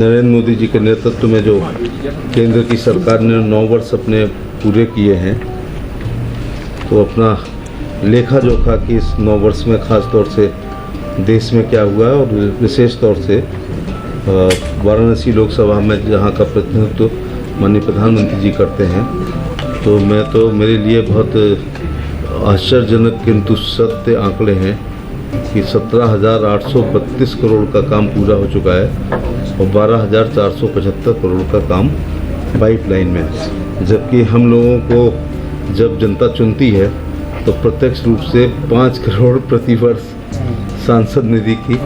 नरेंद्र मोदी जी के नेतृत्व में जो केंद्र की सरकार ने 9 वर्ष अपने पूरे किए हैं, तो अपना लेखा जोखा कि इस 9 वर्ष में खास तौर से देश में क्या हुआ है और विशेष तौर से वाराणसी लोकसभा में जहां का प्रतिनिधित्व माननीय प्रधानमंत्री जी करते हैं, तो मेरे लिए बहुत आश्चर्यजनक किंतु सत्य आंकड़े हैं कि 17,832 करोड़ का काम पूरा हो चुका है और 12,475 करोड़ का काम पाइपलाइन में है। जबकि हम लोगों को जब जनता चुनती है तो प्रत्यक्ष रूप से 5 करोड़ प्रति वर्ष सांसद निधि की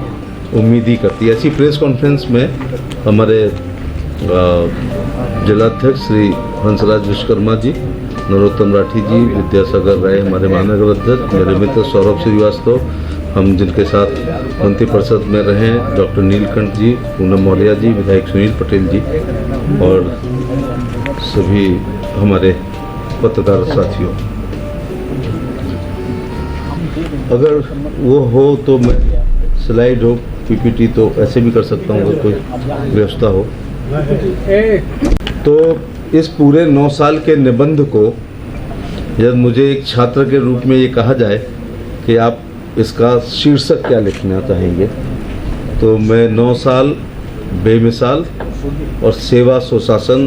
उम्मीद ही करती है। ऐसी प्रेस कॉन्फ्रेंस में हमारे जिलाध्यक्ष श्री हंसराज विश्वकर्मा जी, नरोत्तम राठी जी, विद्यासागर राय हमारे महानगर अध्यक्ष, मेरे मित्र सौरभ श्रीवास्तव, हम जिनके साथ मंत्री परिषद में रहे, डॉक्टर नीलकंठ जी, पूनम मौर्य जी, विधायक सुनील पटेल जी और सभी हमारे पत्रकार साथियों, अगर वो हो तो मैं स्लाइड हो पीपीटी तो ऐसे भी कर सकता हूँ अगर कोई व्यवस्था हो। तो इस पूरे 9 साल के निबंध को जब मुझे एक छात्र के रूप में ये कहा जाए कि आप इसका शीर्षक क्या लिखना चाहेंगे, तो मैं 9 साल बेमिसाल और सेवा सुशासन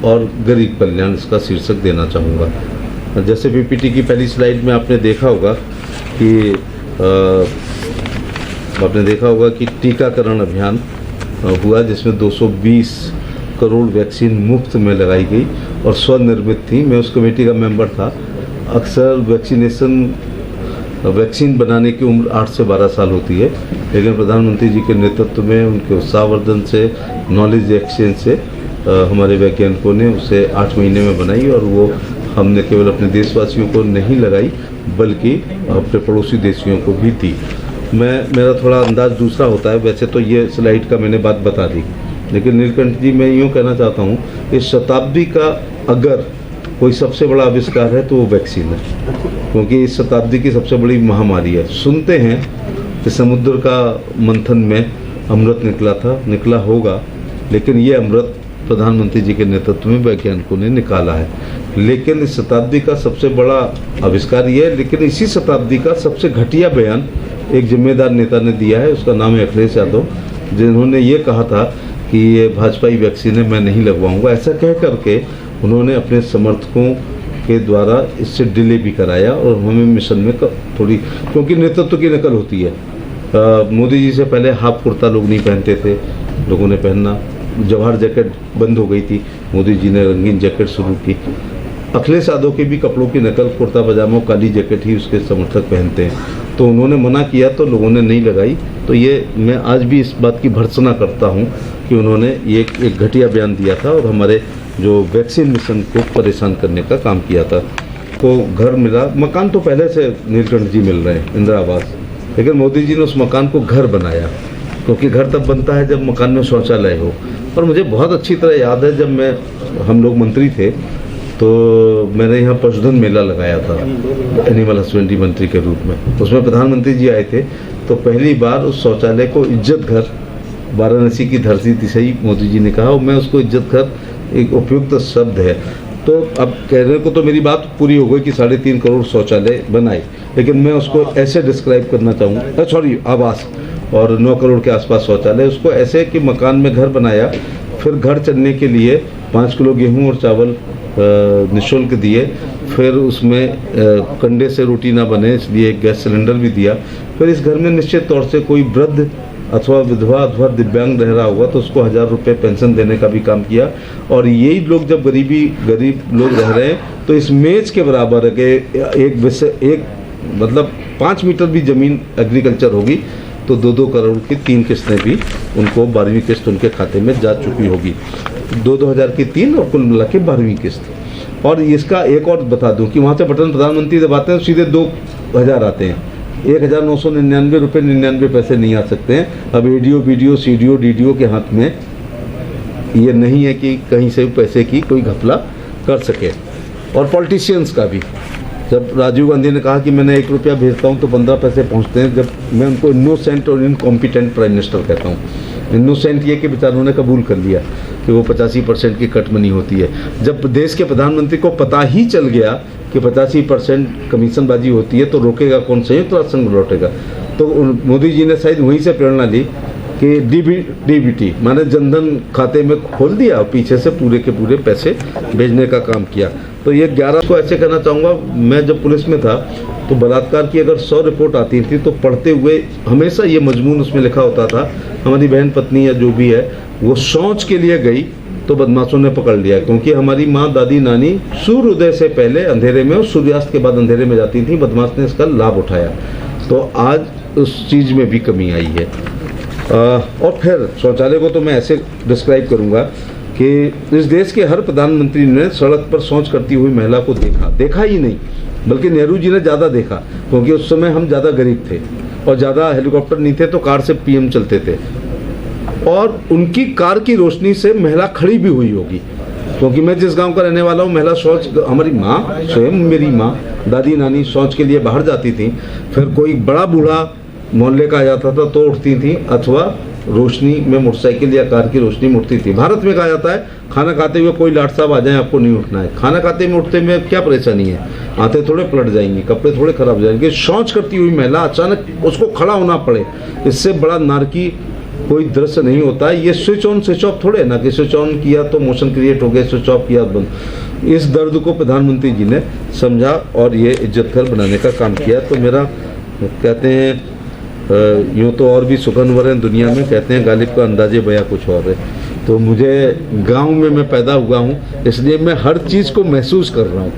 और गरीब कल्याण इसका शीर्षक देना चाहूँगा। जैसे पीपीटी की पहली स्लाइड में आपने देखा होगा कि टीकाकरण अभियान हुआ जिसमें 220 करोड़ वैक्सीन मुफ्त में लगाई गई और स्वनिर्मित थी। मैं उस कमेटी का मेंबर था। अक्सर वैक्सीन बनाने की उम्र 8 से 12 साल होती है, लेकिन प्रधानमंत्री जी के नेतृत्व में उनके उत्साहवर्धन से, नॉलेज एक्सचेंज से हमारे वैज्ञानिकों ने उसे 8 महीने में बनाई और वो हमने केवल अपने देशवासियों को नहीं लगाई बल्कि अपने पड़ोसी देशियों को भी दी। मेरा थोड़ा अंदाज दूसरा होता है, वैसे तो ये स्लाइड का मैंने बात बता दी, लेकिन नीलकंठ जी मैं यूँ कहना चाहता हूँ, इस शताब्दी का अगर कोई सबसे बड़ा आविष्कार है तो वो वैक्सीन है, क्योंकि इस शताब्दी की सबसे बड़ी महामारी है। सुनते हैं कि समुद्र का मंथन में अमृत निकला होगा, लेकिन ये अमृत प्रधानमंत्री जी के नेतृत्व में वैज्ञानिकों ने निकाला है। लेकिन इस शताब्दी का सबसे बड़ा आविष्कार ये है, लेकिन इसी शताब्दी का सबसे घटिया बयान एक जिम्मेदार नेता ने दिया है, उसका नाम है अखिलेश यादव, जिन्होंने ये कहा था कि ये भाजपाई वैक्सीन है, मैं नहीं लगवाऊंगा। ऐसा कह करके उन्होंने अपने समर्थकों के द्वारा इससे डिले भी कराया और हमें मिशन में थोड़ी, क्योंकि नेतृत्व की नकल होती है। मोदी जी से पहले हाफ कुर्ता लोग नहीं पहनते थे, लोगों ने पहनना, जवाहर जैकेट बंद हो गई थी, मोदी जी ने रंगीन जैकेट शुरू की। अखिलेश यादव के भी कपड़ों की नकल, कुर्ता पजामा, काली जैकेट ही उसके समर्थक पहनते हैं, तो उन्होंने मना किया तो लोगों ने नहीं लगाई। तो ये मैं आज भी इस बात की भर्त्सना करता हूँ कि उन्होंने ये एक घटिया बयान दिया था और हमारे जो वैक्सीन मिशन को परेशान करने का काम किया था। तो घर मिला, मकान तो पहले से नीलकंठ जी मिल रहे हैं, इंदिरा आवास, लेकिन मोदी जी ने उस मकान को घर बनाया, क्योंकि घर तब बनता है जब मकान में शौचालय हो। और मुझे बहुत अच्छी तरह याद है, जब हम लोग मंत्री थे तो मैंने यहाँ पशुधन मेला लगाया था एनिमल हस्बेंड्री मंत्री के रूप में। उसमें प्रधानमंत्री जी आए थे, तो पहली बार उस शौचालय को इज्जत घर, वाराणसी की धरती थी सही, मोदी जी ने कहा, और मैं उसको इज्जत घर एक उपयुक्त शब्द है। तो अब कहने को तो मेरी बात पूरी हो गई कि 3.5 करोड़ शौचालय बनाए, लेकिन मैं उसको ऐसे डिस्क्राइब करना चाहूँगा, आवास, और 9 करोड़ के आसपास शौचालय, उसको ऐसे कि मकान में घर बनाया, फिर घर चलने के लिए 5 किलो गेहूँ और चावल निःशुल्क दिए, फिर उसमें कंडे से रोटी ना बने इसलिए एक गैस सिलेंडर भी दिया। फिर इस घर में निश्चित तौर से कोई वृद्ध अथवा विधवा अथवा दिव्यांग रह रहा होगा तो उसको 1000 रुपये पेंशन देने का भी काम किया। और यही लोग जब गरीब लोग रह रहे हैं तो इस मेज के बराबर है एक मतलब 5 मीटर भी ज़मीन एग्रीकल्चर होगी तो 2-2 करोड़ की 3 किस्तें भी उनको 12वीं किस्त उनके खाते में जा चुकी होगी। 2-2 हज़ार की 3 और कुल मिला के 12वीं किस्त। और इसका एक और बता दूं कि वहाँ से बटन प्रधानमंत्री दबाते हैं सीधे 2000 आते हैं, 1999 रुपये 99 पैसे नहीं आ सकते हैं। अब एडीओ, बीडीओ, सीडीओ, डीडीओ के हाथ में ये नहीं है कि कहीं से पैसे की कोई घपला कर सके। और पॉलिटिशियंस का भी, जब राजीव गांधी ने कहा कि मैंने 1 रुपया भेजता हूँ तो 15 पैसे पहुँचते हैं, जब मैं उनको इनोसेंट और इनकॉम्पिटेंट प्राइम मिनिस्टर कहता हूँ। इनोसेंट ये कि बेचारों ने कबूल कर लिया कि वो 85% की कट मनी होती है। जब देश के प्रधानमंत्री को पता ही चल गया कि 85% कमीशनबाजी होती है तो रोकेगा कौन, संयुक्त राष्ट्र संघ रोकेगा। तो मोदी जी ने शायद वहीं से प्रेरणा ली कि डीबीटी माने जनधन खाते में खोल दिया और पीछे से पूरे के पूरे पैसे भेजने का काम किया। तो ये 11 को ऐसे कहना चाहूँगा, मैं जब पुलिस में था तो बलात्कार की अगर 100 रिपोर्ट आती थी तो पढ़ते हुए हमेशा ये मजमून उसमें लिखा होता था, हमारी बहन पत्नी या जो भी है वो शौच के लिए गई तो बदमाशों ने पकड़ लिया, क्योंकि हमारी माँ दादी नानी सूर्योदय से पहले अंधेरे में और सूर्यास्त के बाद अंधेरे में जाती थी, बदमाश ने इसका लाभ उठाया। तो आज उस चीज़ में भी कमी आई है। और फिर शौचालय को तो मैं ऐसे डिस्क्राइब करूँगा कि इस देश के हर प्रधानमंत्री ने सड़क पर शौच करती हुई महिला को देखा ही नहीं, बल्कि नेहरू जी ने ज़्यादा देखा, क्योंकि उस समय हम ज़्यादा गरीब थे और ज़्यादा हेलीकॉप्टर नहीं थे तो कार से पीएम चलते थे, और उनकी कार की रोशनी से महिला खड़ी भी हुई होगी, क्योंकि मैं जिस गांव का रहने वाला हूँ, महिला शौच, हमारी माँ स्वयं, मेरी माँ दादी नानी शौच के लिए बाहर जाती थी, फिर कोई बड़ा बूढ़ा मोहल्ले का आ जाता था तो उठती थी, अथवा रोशनी में मोटरसाइकिल या कार की रोशनी में उठती थी। भारत में कहा जाता है खाना खाते हुए कोई लाट साहब आ जाए आपको नहीं उठना है। खाना खाते में उठते में क्या परेशानी है, आते थोड़े पलट जाएंगी, कपड़े थोड़े खराब हो जाएंगे। शौच करती हुई महिला अचानक उसको खड़ा होना पड़े, इससे बड़ा नारकी कोई दृश्य नहीं होता है। ये स्विच ऑन स्विच ऑफ थोड़े ना कि स्विच ऑन किया तो मोशन क्रिएट हो गया, स्विच ऑफ किया बंद। इस दर्द को प्रधानमंत्री जी ने समझा और ये इज्जतघर बनाने का काम किया। तो मेरा कहते हैं यूँ तो और भी सुखनवर हैं दुनिया में, कहते हैं गालिब का अंदाजे बया कुछ और है। तो मुझे गांव में मैं पैदा हुआ हूँ, इसलिए मैं हर चीज़ को महसूस कर रहा हूँ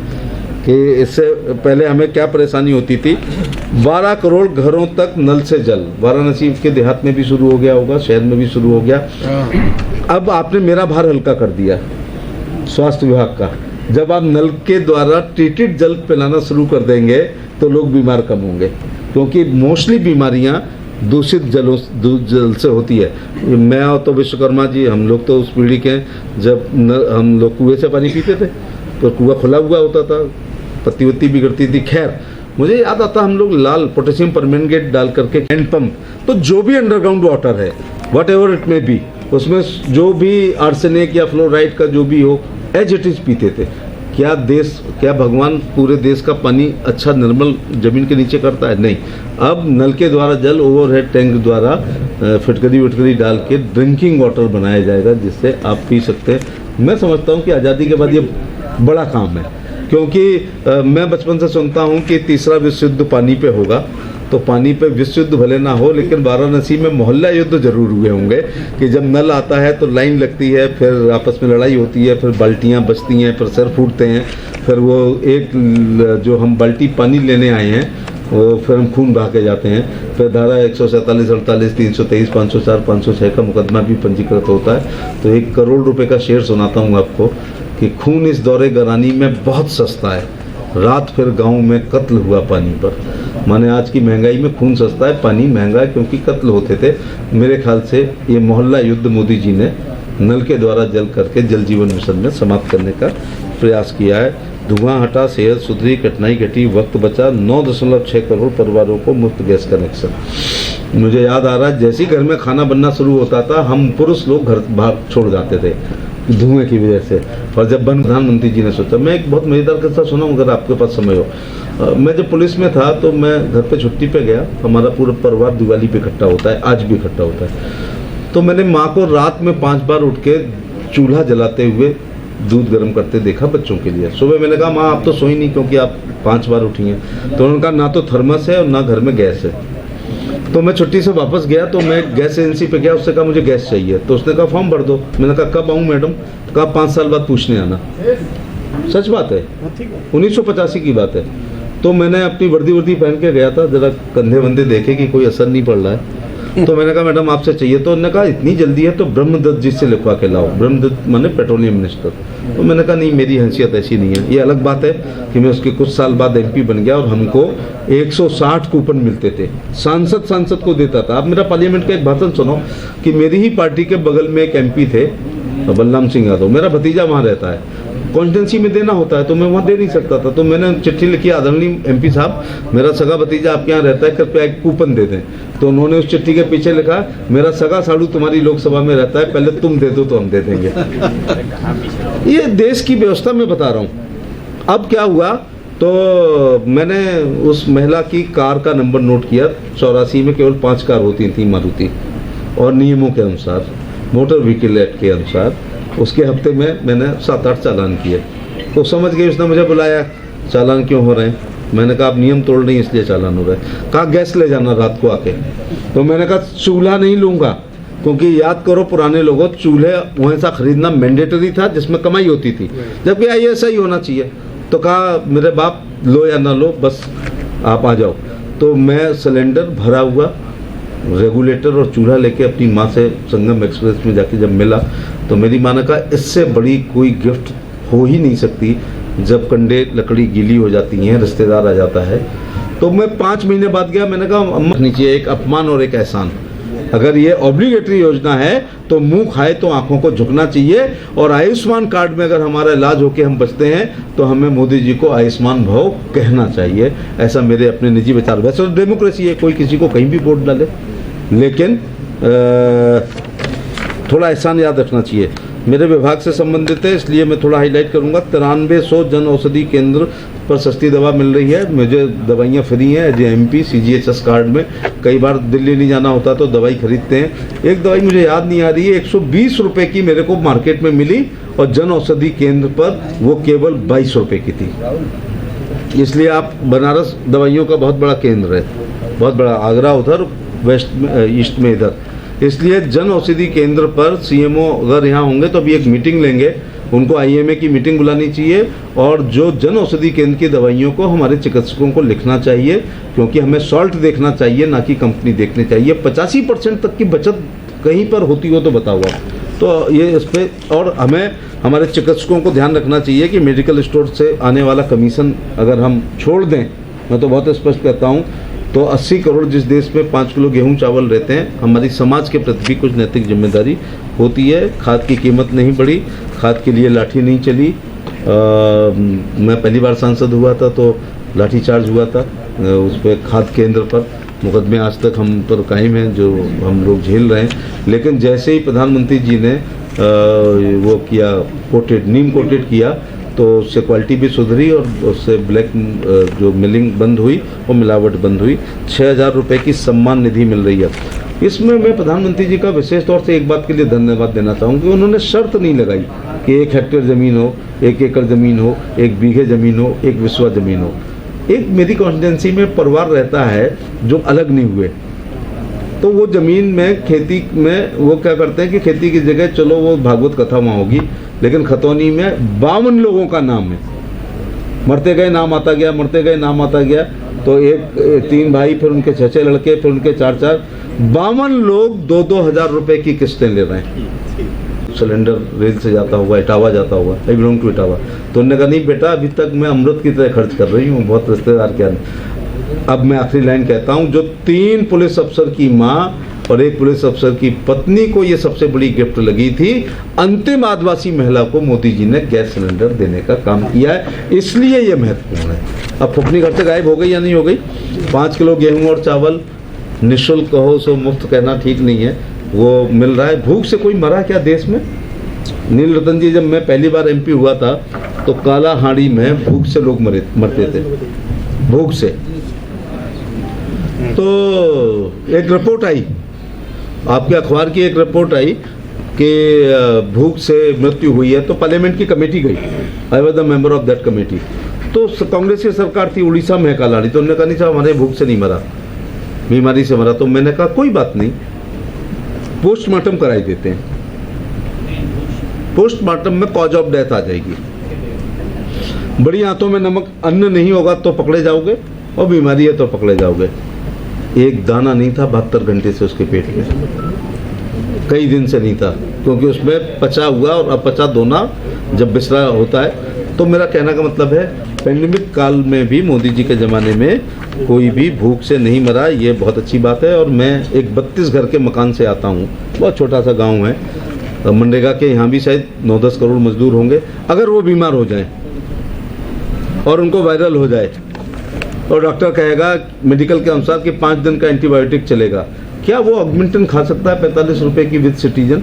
कि इससे पहले हमें क्या परेशानी होती थी। 12 करोड़ घरों तक नल से जल, वाराणसी के देहात में भी शुरू हो गया होगा, शहर में भी शुरू हो गया। अब आपने मेरा भार हल्का कर दिया स्वास्थ्य विभाग का। जब आप नल के द्वारा ट्रीटेड जल पिलाना शुरू कर देंगे तो लोग बीमार कम होंगे, क्योंकि मोस्टली बीमारियां दूषित जल से होती है। मैं और तो विश्वकर्मा जी, हम लोग तो उस पीढ़ी के हैं जब हम लोग कुएं से पानी पीते थे, तो कुआं खुला हुआ होता था, पत्ती वत्ती बिगड़ती थी। खैर मुझे याद आता हम लोग लाल पोटेशियम परमैंगनेट डाल करके हैंड पंप, तो जो भी अंडरग्राउंड वाटर है what ever it may be, उसमें जो भी आर्सेनिक या फ्लोराइड का जो भी हो एज इट इज पीते थे। क्या भगवान पूरे देश का पानी अच्छा निर्मल जमीन के नीचे करता है? नहीं। अब नल के द्वारा जल ओवरहेड टैंक द्वारा फिटकरी विटकरी डाल के ड्रिंकिंग वाटर बनाया जाएगा, जिससे आप पी सकते हैं। मैं समझता हूँ कि आज़ादी के बाद ये बड़ा काम है, क्योंकि मैं बचपन से सुनता हूँ कि तीसरा विश्व युद्ध पानी पे होगा। तो पानी पे विश्व युद्ध भले ना हो, लेकिन वाराणसी में मोहल्ला युद्ध जरूर हुए होंगे कि जब नल आता है तो लाइन लगती है, फिर आपस में लड़ाई होती है, फिर बाल्टियाँ बचती हैं, फिर सर फूटते हैं, फिर वो एक जो हम बाल्टी पानी लेने आए हैं वो फिर हम खून बहा के जाते हैं। फिर धारा 147, 48, 323, 504, 506 का मुकदमा भी पंजीकृत होता है। तो 1 करोड़ रुपए का शेयर सुनाता हूँ आपको कि खून इस दौरे गरानी में बहुत सस्ता है। रात फिर गांव में कत्ल हुआ पानी पर। माने आज की महंगाई में खून सस्ता है, पानी महंगा है, क्योंकि कत्ल होते थे। मेरे ख्याल से ये मोहल्ला युद्ध मोदी जी ने नल के द्वारा जल करके जल जीवन मिशन में समाप्त करने का प्रयास किया है। धुआं हटा, सेहत सुधरी, कठिनाई घटी, वक्त बचा, 9.6 करोड़ परिवारों को मुफ्त गैस कनेक्शन। मुझे याद आ रहा है जैसे ही घर में खाना बनना शुरू होता था, हम पुरुष लोग घर बाहर छोड़ जाते थे धुएं की वजह से। और जब प्रधानमंत्री जी ने सोचा, मैं एक बहुत मजेदार किस्सा सुनाऊं अगर आपके पास समय हो। मैं जब पुलिस में था तो मैं घर पे छुट्टी पे गया, हमारा पूरा परिवार दिवाली पे इकट्ठा होता है, आज भी इकट्ठा होता है। तो मैंने माँ को रात में 5 बार उठ के चूल्हा जलाते हुए दूध गर्म करते देखा बच्चों के लिए। सुबह मैंने कहा माँ आप तो सोई नहीं क्योंकि आप 5 बार उठी हैं। तो उन्होंने कहा ना तो थर्मस है और ना घर में गैस है। तो मैं छुट्टी से वापस गया तो मैं गैस एजेंसी पे गया, उससे कहा मुझे गैस चाहिए। तो उसने कहा फॉर्म भर दो। मैंने कहा कब आऊँ मैडम? तो कहा 5 साल बाद पूछने आना। सच बात है, 1985 की बात है। तो मैंने अपनी वर्दी पहन के गया था, जरा कंधे वंधे देखे कि कोई असर नहीं पड़ रहा है। तो मैंने कहा मैडम आपसे चाहिए। तो उन्होंने कहा इतनी जल्दी है तो ब्रह्मदत्त जी से लिखवा के लाओ। ब्रह्मदत्त माने पेट्रोलियम मिनिस्टर। तो मैंने कहा नहीं मेरी हैसियत ऐसी नहीं है। ये अलग बात है कि मैं उसके कुछ साल बाद एमपी बन गया और हमको 160 कूपन मिलते थे, सांसद को देता था। आप मेरा पार्लियामेंट का एक भाषण सुनो कि मेरी ही पार्टी के बगल में एक एमपी थे बलराम सिंह यादव, मेरा भतीजा वहाँ रहता है। कॉन्स्टिट्यूंसी में देना होता है, तो मैं वहाँ दे नहीं सकता था। तो मैंने चिट्ठी लिखी, आदरणीय MP साहब, मेरा सगा भतीजा आपके यहाँ रहता है, कृपया एक कूपन दे दें। तो उन्होंने उस चिट्ठी के पीछे लिखा, मेरा सगा साड़ू तुम्हारी लोकसभा में रहता है, पहले तुम दे दो तो हम दे देंगे। ये देश की व्यवस्था में बता रहा हूँ। अब क्या हुआ, तो मैंने उस महिला की कार का नंबर नोट किया। 84 में केवल 5 कार होती थी मारुति, और नियमों के अनुसार, मोटर व्हीकल एक्ट के अनुसार उसके हफ्ते में मैंने 7-8 चालान किए। तो समझ गए, उसने मुझे बुलाया, चालान क्यों हो रहे हैं? मैंने कहा आप नियम तोड़ रही हैं इसलिए चालान हो रहा है। कहा गैस ले जाना रात को आके। तो मैंने कहा चूल्हा नहीं लूँगा, क्योंकि याद करो पुराने लोगों, चूल्हे वहीं से खरीदना मैंडेटरी था जिसमें कमाई होती थी, जबकि ऐसा ही होना चाहिए। तो कहा मेरे बाप लो या ना लो, बस आप आ जाओ। तो मैं सिलेंडर भरा हुआ, रेगुलेटर और चूल्हा लेके अपनी माँ से संगम एक्सप्रेस में जाके जब मिला, तो मेरी माँ ने कहा इससे बड़ी कोई गिफ्ट हो ही नहीं सकती जब कंडे लकड़ी गीली हो जाती हैं, रिश्तेदार आ जाता है। तो मैं 5 महीने बाद गया, मैंने कहा अम्मा नीचे एक अपमान और एक एहसान। अगर ये ऑब्लिगेटरी योजना है तो मुंह खाए तो आंखों को झुकना चाहिए, और आयुष्मान कार्ड में अगर हमारा इलाज होके हम बचते हैं तो हमें मोदी जी को आयुष्मान भव कहना चाहिए। ऐसा मेरे अपने निजी विचार। वैसे तो डेमोक्रेसी है, कोई किसी को कहीं भी वोट डाले, लेकिन थोड़ा एहसान याद रखना चाहिए। मेरे विभाग से संबंधित है, इसलिए मैं थोड़ा हाईलाइट करूंगा। 9300 जन औषधि केंद्र पर सस्ती दवा मिल रही है। मुझे दवाइयाँ फ्री हैं एज MP CGHS कार्ड में। कई बार दिल्ली नहीं जाना होता तो दवाई खरीदते हैं। एक दवाई मुझे याद नहीं आ रही है, 120 रुपये की मेरे को मार्केट में मिली, और जन औषधि केंद्र पर वो केवल 22 रुपये की थी। इसलिए आप, बनारस दवाइयों का बहुत बड़ा केंद्र है, बहुत बड़ा, आगरा उधर, वेस्ट में, ईस्ट में इधर। इसलिए जन औषधि केंद्र पर CMO अगर यहाँ होंगे तो अभी एक मीटिंग लेंगे, उनको IMA की मीटिंग बुलानी चाहिए, और जो जन औषधि केंद्र की दवाइयों को हमारे चिकित्सकों को लिखना चाहिए, क्योंकि हमें सॉल्ट देखना चाहिए, ना कि कंपनी देखनी चाहिए। 85% तक की बचत कहीं पर होती हो तो बताओ आप। तो ये इस पर, और हमें हमारे चिकित्सकों को ध्यान रखना चाहिए कि मेडिकल स्टोर से आने वाला कमीशन अगर हम छोड़ दें, मैं तो बहुत स्पष्ट कहता हूँ, तो 80 करोड़ जिस देश में 5 किलो गेहूं चावल रहते हैं, हमारी समाज के प्रति भी कुछ नैतिक जिम्मेदारी होती है। खाद की कीमत नहीं बढ़ी, खाद के लिए लाठी नहीं चली। मैं पहली बार सांसद हुआ था तो लाठी चार्ज हुआ था उस पर, खाद केंद्र पर। मुकदमे आज तक हम पर कायम हैं जो हम लोग झेल रहे हैं। लेकिन जैसे ही प्रधानमंत्री जी ने वो किया, कोटेड, नीम कोटेड किया, तो उससे क्वालिटी भी सुधरी और उससे ब्लैक जो मिलिंग बंद हुई, वो मिलावट बंद हुई। 6000 रुपये की सम्मान निधि मिल रही है। इसमें मैं प्रधानमंत्री जी का विशेष तौर से एक बात के लिए धन्यवाद देना चाहूँगा, उन्होंने शर्त नहीं लगाई कि 1 हेक्टेयर ज़मीन हो, 1 एकड़ ज़मीन हो, 1 बीघे ज़मीन हो, 1 विस्वा ज़मीन हो। एक मेरी कॉन्स्टिट्यूंसी में परिवार रहता है जो अलग नहीं हुए, तो वो ज़मीन में, खेती में वो क्या करते हैं कि खेती की जगह चलो वो भागवत कथा वहाँ होगी, लेकिन खतौनी में 52 लोगों का नाम है। मरते गए नाम आता गया, मरते गए नाम आता गया। तो 3 भाई, फिर उनके 6 लड़के, फिर उनके 4, 52 लोग 2-2 हज़ार रुपये की किस्तें ले रहे हैं। सिलेंडर रेल से जाता हुआ, इटावा जाता हुआ, आई बिलोंग टू इटावा। तो उन्होंने कहा नहीं बेटा, अभी तक मैं अमृत की तरह खर्च कर रही हूँ, बहुत रिश्तेदार क्या नहीं। अब मैं आखिरी लाइन कहता हूँ, जो 3 पुलिस अफसर की माँ और 1 पुलिस अफसर की पत्नी को ये सबसे बड़ी गिफ्ट लगी थी, अंतिम आदिवासी महिला को मोदी जी ने गैस सिलेंडर देने का काम किया है, इसलिए ये महत्वपूर्ण है। अब फुकनी घर से गायब हो गई या नहीं हो गई? 5 किलो गेहूं और चावल निःशुल्क कहो सो मुफ्त कहना ठीक नहीं है, वो मिल रहा है। भूख से कोई मरा क्या देश में? नील रतन जी, जब मैं पहली बार MP हुआ था तो काला हाड़ी में भूख से लोग मरते थे, भूख से। तो एक रिपोर्ट आई, आपके अखबार की एक रिपोर्ट आई कि भूख से मृत्यु हुई है, तो पार्लियामेंट की कमेटी गई। I was the member of that committee. तो कांग्रेस की सरकार थी उड़ीसा में, काला हाड़ी। तो उन्होंने कहा नहीं साहब, हमारे भूख से नहीं मरा, बीमारी से मरा। तो मैंने कहा कोई बात नहीं, पोस्टमार्टम कराई देते हैं। पोस्टमार्टम में कॉज ऑफ डेथ आ जाएगी। बड़ी आंतों में नमक, अन्न नहीं होगा तो पकड़े जाओगे, और बीमारी है तो पकड़े जाओगे। एक दाना नहीं था 72 घंटे से उसके पेट में, कई दिन से नहीं था, क्योंकि उसमें पचा हुआ और अपचा दोना जब बिसरा होता है। तो मेरा कहने का मतलब है, पेंडेमिक काल में भी मोदी जी के ज़माने में कोई भी भूख से नहीं मरा, ये बहुत अच्छी बात है। और मैं एक 32 घर के मकान से आता हूँ, बहुत छोटा सा गांव है, मनरेगा के यहाँ भी शायद 9-10 करोड़ मजदूर होंगे। अगर वो बीमार हो जाएं और उनको वायरल हो जाए और डॉक्टर कहेगा मेडिकल के अनुसार कि 5 दिन का एंटीबायोटिक चलेगा, क्या वो ऑगमेंटन खा सकता है 45 रुपए की विद सिटीजन?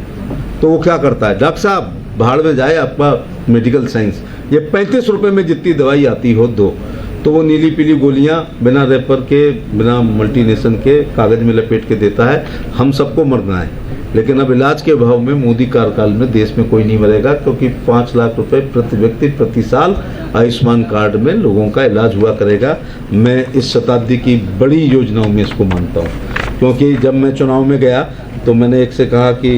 तो वो क्या करता है, डॉक्टर साहब भाड़ में जाए आपका मेडिकल साइंस, ये 35 रुपए में जितनी दवाई आती हो दो। तो वो नीली पीली गोलियां बिना रेपर के, बिना मल्टीनेशन के कागज में लपेट के देता है। हम सबको मरना है, लेकिन अब इलाज के अभाव में मोदी कार्यकाल में देश में कोई नहीं मरेगा, क्योंकि 5 लाख रुपए प्रति व्यक्ति प्रति साल आयुष्मान कार्ड में लोगों का इलाज हुआ करेगा। मैं इस शताब्दी की बड़ी योजनाओं में इसको मानता हूँ, क्योंकि जब मैं चुनाव में गया तो मैंने एक से कहा कि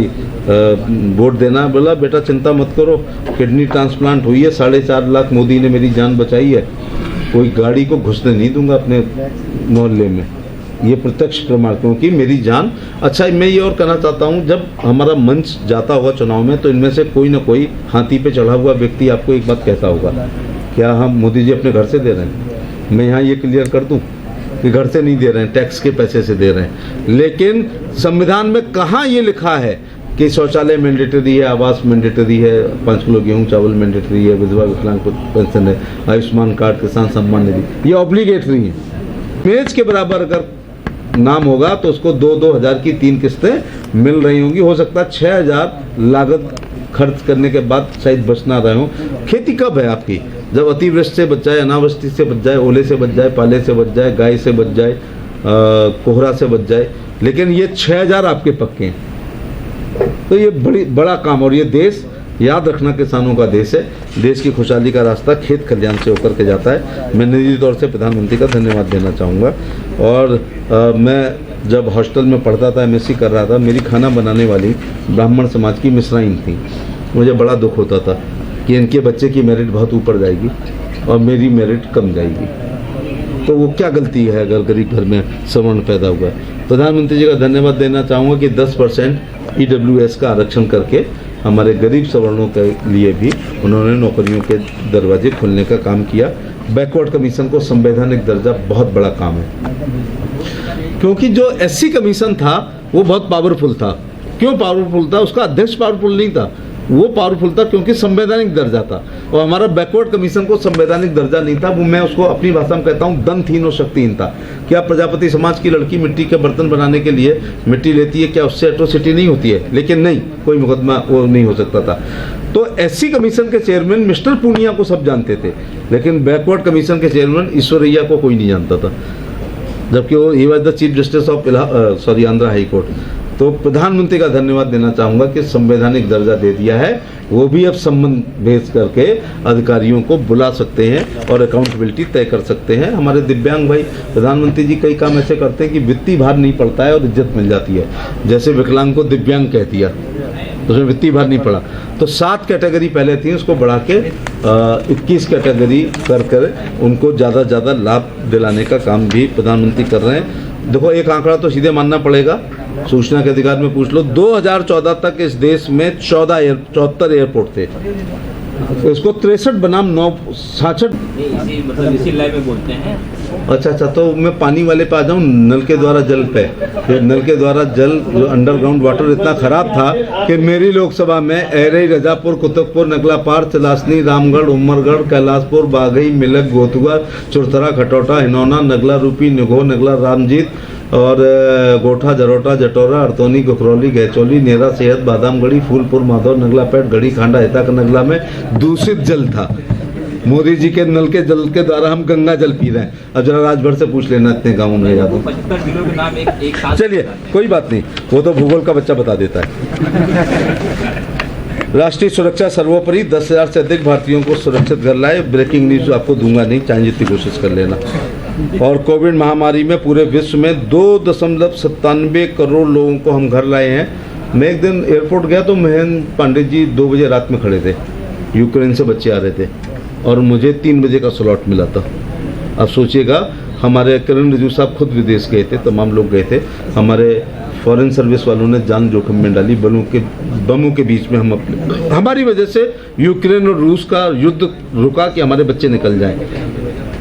वोट देना, बोला बेटा चिंता मत करो, किडनी ट्रांसप्लांट हुई है, 4.5 लाख मोदी ने मेरी जान बचाई है, कोई गाड़ी को घुसने नहीं दूंगा अपने मोहल्ले में। ये प्रत्यक्ष प्रमाण, क्योंकि मेरी जान। अच्छा, मैं ये और कहना चाहता हूँ, जब हमारा मंच जाता होगा चुनाव में तो इनमें से कोई ना कोई हाथी पे चढ़ा हुआ व्यक्ति आपको एक बात कहता होगा, क्या हम मोदी जी अपने घर से दे रहे हैं? मैं यहाँ ये क्लियर कर दूँ कि घर से नहीं दे रहे हैं, टैक्स के पैसे से दे रहे हैं। लेकिन संविधान में कहाँ ये लिखा है कि शौचालय मैंडेटरी है, आवास मैंडेटरी है, 5 किलो गेहूँ चावल मैंडेटरी है, विधवा विकलांग पेंशन है, आयुष्मान कार्ड, किसान सम्मान निधि, ये ऑब्लिगेटरी है। मेज के बराबर अगर नाम होगा तो उसको 2-2 हज़ार की 3 किस्तें मिल रही होंगी। हो सकता है 6,000 लागत खर्च करने के बाद शायद बच ना रहे हो। खेती कब है आपकी? जब अतिवृष्टि से बच जाए, अनावृष्टि से बच जाए, ओले से बच जाए, पाले से बच जाए, गाय से बच जाए, कोहरा से बच जाए। लेकिन ये 6,000 आपके पक्के हैं, तो ये बड़ा काम। और ये देश, याद रखना, किसानों का देश है। देश की खुशहाली का रास्ता खेत खलिहान से होकर के जाता है। मैं निजी तौर से प्रधानमंत्री का धन्यवाद देना चाहूँगा। और मैं जब हॉस्टल में पढ़ता था, MSc कर रहा था, मेरी खाना बनाने वाली ब्राह्मण समाज की मिश्राइन थी। मुझे बड़ा दुख होता था कि इनके बच्चे की मेरिट बहुत ऊपर जाएगी और मेरी मेरिट कम जाएगी। तो वो क्या गलती है अगर गरीब घर में सवर्ण पैदा हुआ है? प्रधानमंत्री जी का धन्यवाद देना चाहूँगा कि 10% EWS का आरक्षण करके हमारे गरीब सवर्णों के लिए भी उन्होंने नौकरियों के दरवाजे खोलने का काम किया। बैकवर्ड कमीशन को संवैधानिक दर्जा बहुत बड़ा काम है, क्योंकि जो SC कमीशन था वो बहुत पावरफुल था। क्यों पावरफुल था? उसका अध्यक्ष पावरफुल नहीं था, वो पावरफुल था क्योंकि संवैधानिक दर्जा था। और हमारा बैकवर्ड कमीशन को संवैधानिक दर्जा नहीं था। वो मैं उसको अपनी भाषा में कहता हूँ दंतहीन और शक्तिहीन था। क्या प्रजापति समाज की लड़की मिट्टी के बर्तन बनाने के लिए मिट्टी लेती है, क्या उससे एट्रोसिटी नहीं होती है? लेकिन नहीं, कोई मुकदमा वो नहीं हो सकता था। तो SC कमीशन के चेयरमैन मिस्टर पूनिया को सब जानते थे, लेकिन बैकवर्ड कमीशन के चेयरमैन ईश्वरैया को कोई नहीं जानता था, जबकि वो he was the chief justice of Andhra high court. तो प्रधानमंत्री का धन्यवाद देना चाहूँगा कि संवैधानिक दर्जा दे दिया है। वो भी अब संबंध भेज करके अधिकारियों को बुला सकते हैं और अकाउंटेबिलिटी तय कर सकते हैं। हमारे दिव्यांग भाई, प्रधानमंत्री जी कई काम ऐसे करते हैं कि वित्तीय भार नहीं पड़ता है और इज्जत मिल जाती है। जैसे विकलांग को दिव्यांग कह दिया, उसमें वित्तीय भार नहीं पड़ा। तो 7 कैटेगरी पहले थी, उसको बढ़ा के 21 कैटेगरी कर उनको ज़्यादा ज़्यादा लाभ दिलाने का काम भी प्रधानमंत्री कर रहे हैं। देखो, एक आंकड़ा तो सीधे मानना पड़ेगा, सूचना के अधिकार में पूछ लो, 2014 तक इस देश में 74 एयरपोर्ट थे, इसको 63 बनाम 66 इसी लाइन में बोलते हैं। अच्छा, तो मैं पानी वाले पे आ जाऊँ, नल के द्वारा जल पे। फिर नल के द्वारा जल, जो अंडरग्राउंड वाटर इतना खराब था कि मेरी लोकसभा में एरई, रजापुर, कुतुबपुर, नगलापार, चलासनी, रामगढ़, उमरगढ़, कैलाशपुर, बाघई, मिलक, गोथुआ, चुरथरा, खटौटा, हिनौना, नगला रूपी, निगो, नगला रामजीत और गोठा, जरोटा, जटौरा, अरतौनी, गुखरौली, गैचौली, नेरा, सेहत, बादामगढ़ी, फूलपुर, माधव, नगलापेट, गढ़ी, खांडा, हिता का नगला में दूषित जल था। मोदी जी के नल के जल के द्वारा हम गंगा जल पी रहे हैं। अब जरा राजभर से पूछ लेना, इतने गाँव में याद हो। 75 जिलों के नाम एक साथ। चलिए, कोई बात नहीं, वो तो भूगोल का बच्चा बता देता है। राष्ट्रीय सुरक्षा सर्वोपरि, 10,000 से अधिक भारतीयों को सुरक्षित घर लाए। ब्रेकिंग न्यूज आपको दूंगा नहीं, चाहे जितनी कोशिश कर लेना। और कोविड महामारी में पूरे विश्व में 2.97 करोड़ लोगों को हम घर लाए हैं। मैं एक दिन एयरपोर्ट गया तो महेंद्र पांडे जी 2 बजे रात में खड़े थे, यूक्रेन से बच्चे आ रहे थे और मुझे 3 बजे का स्लॉट मिला था। अब सोचिएगा, हमारे किरण रिजिजू साहब खुद विदेश गए थे, तमाम लोग गए थे। हमारे फॉरेन सर्विस वालों ने जान जोखिम में डाली, बमों के बीच में हम हमारी वजह से यूक्रेन और रूस का युद्ध रुका कि हमारे बच्चे निकल जाएं।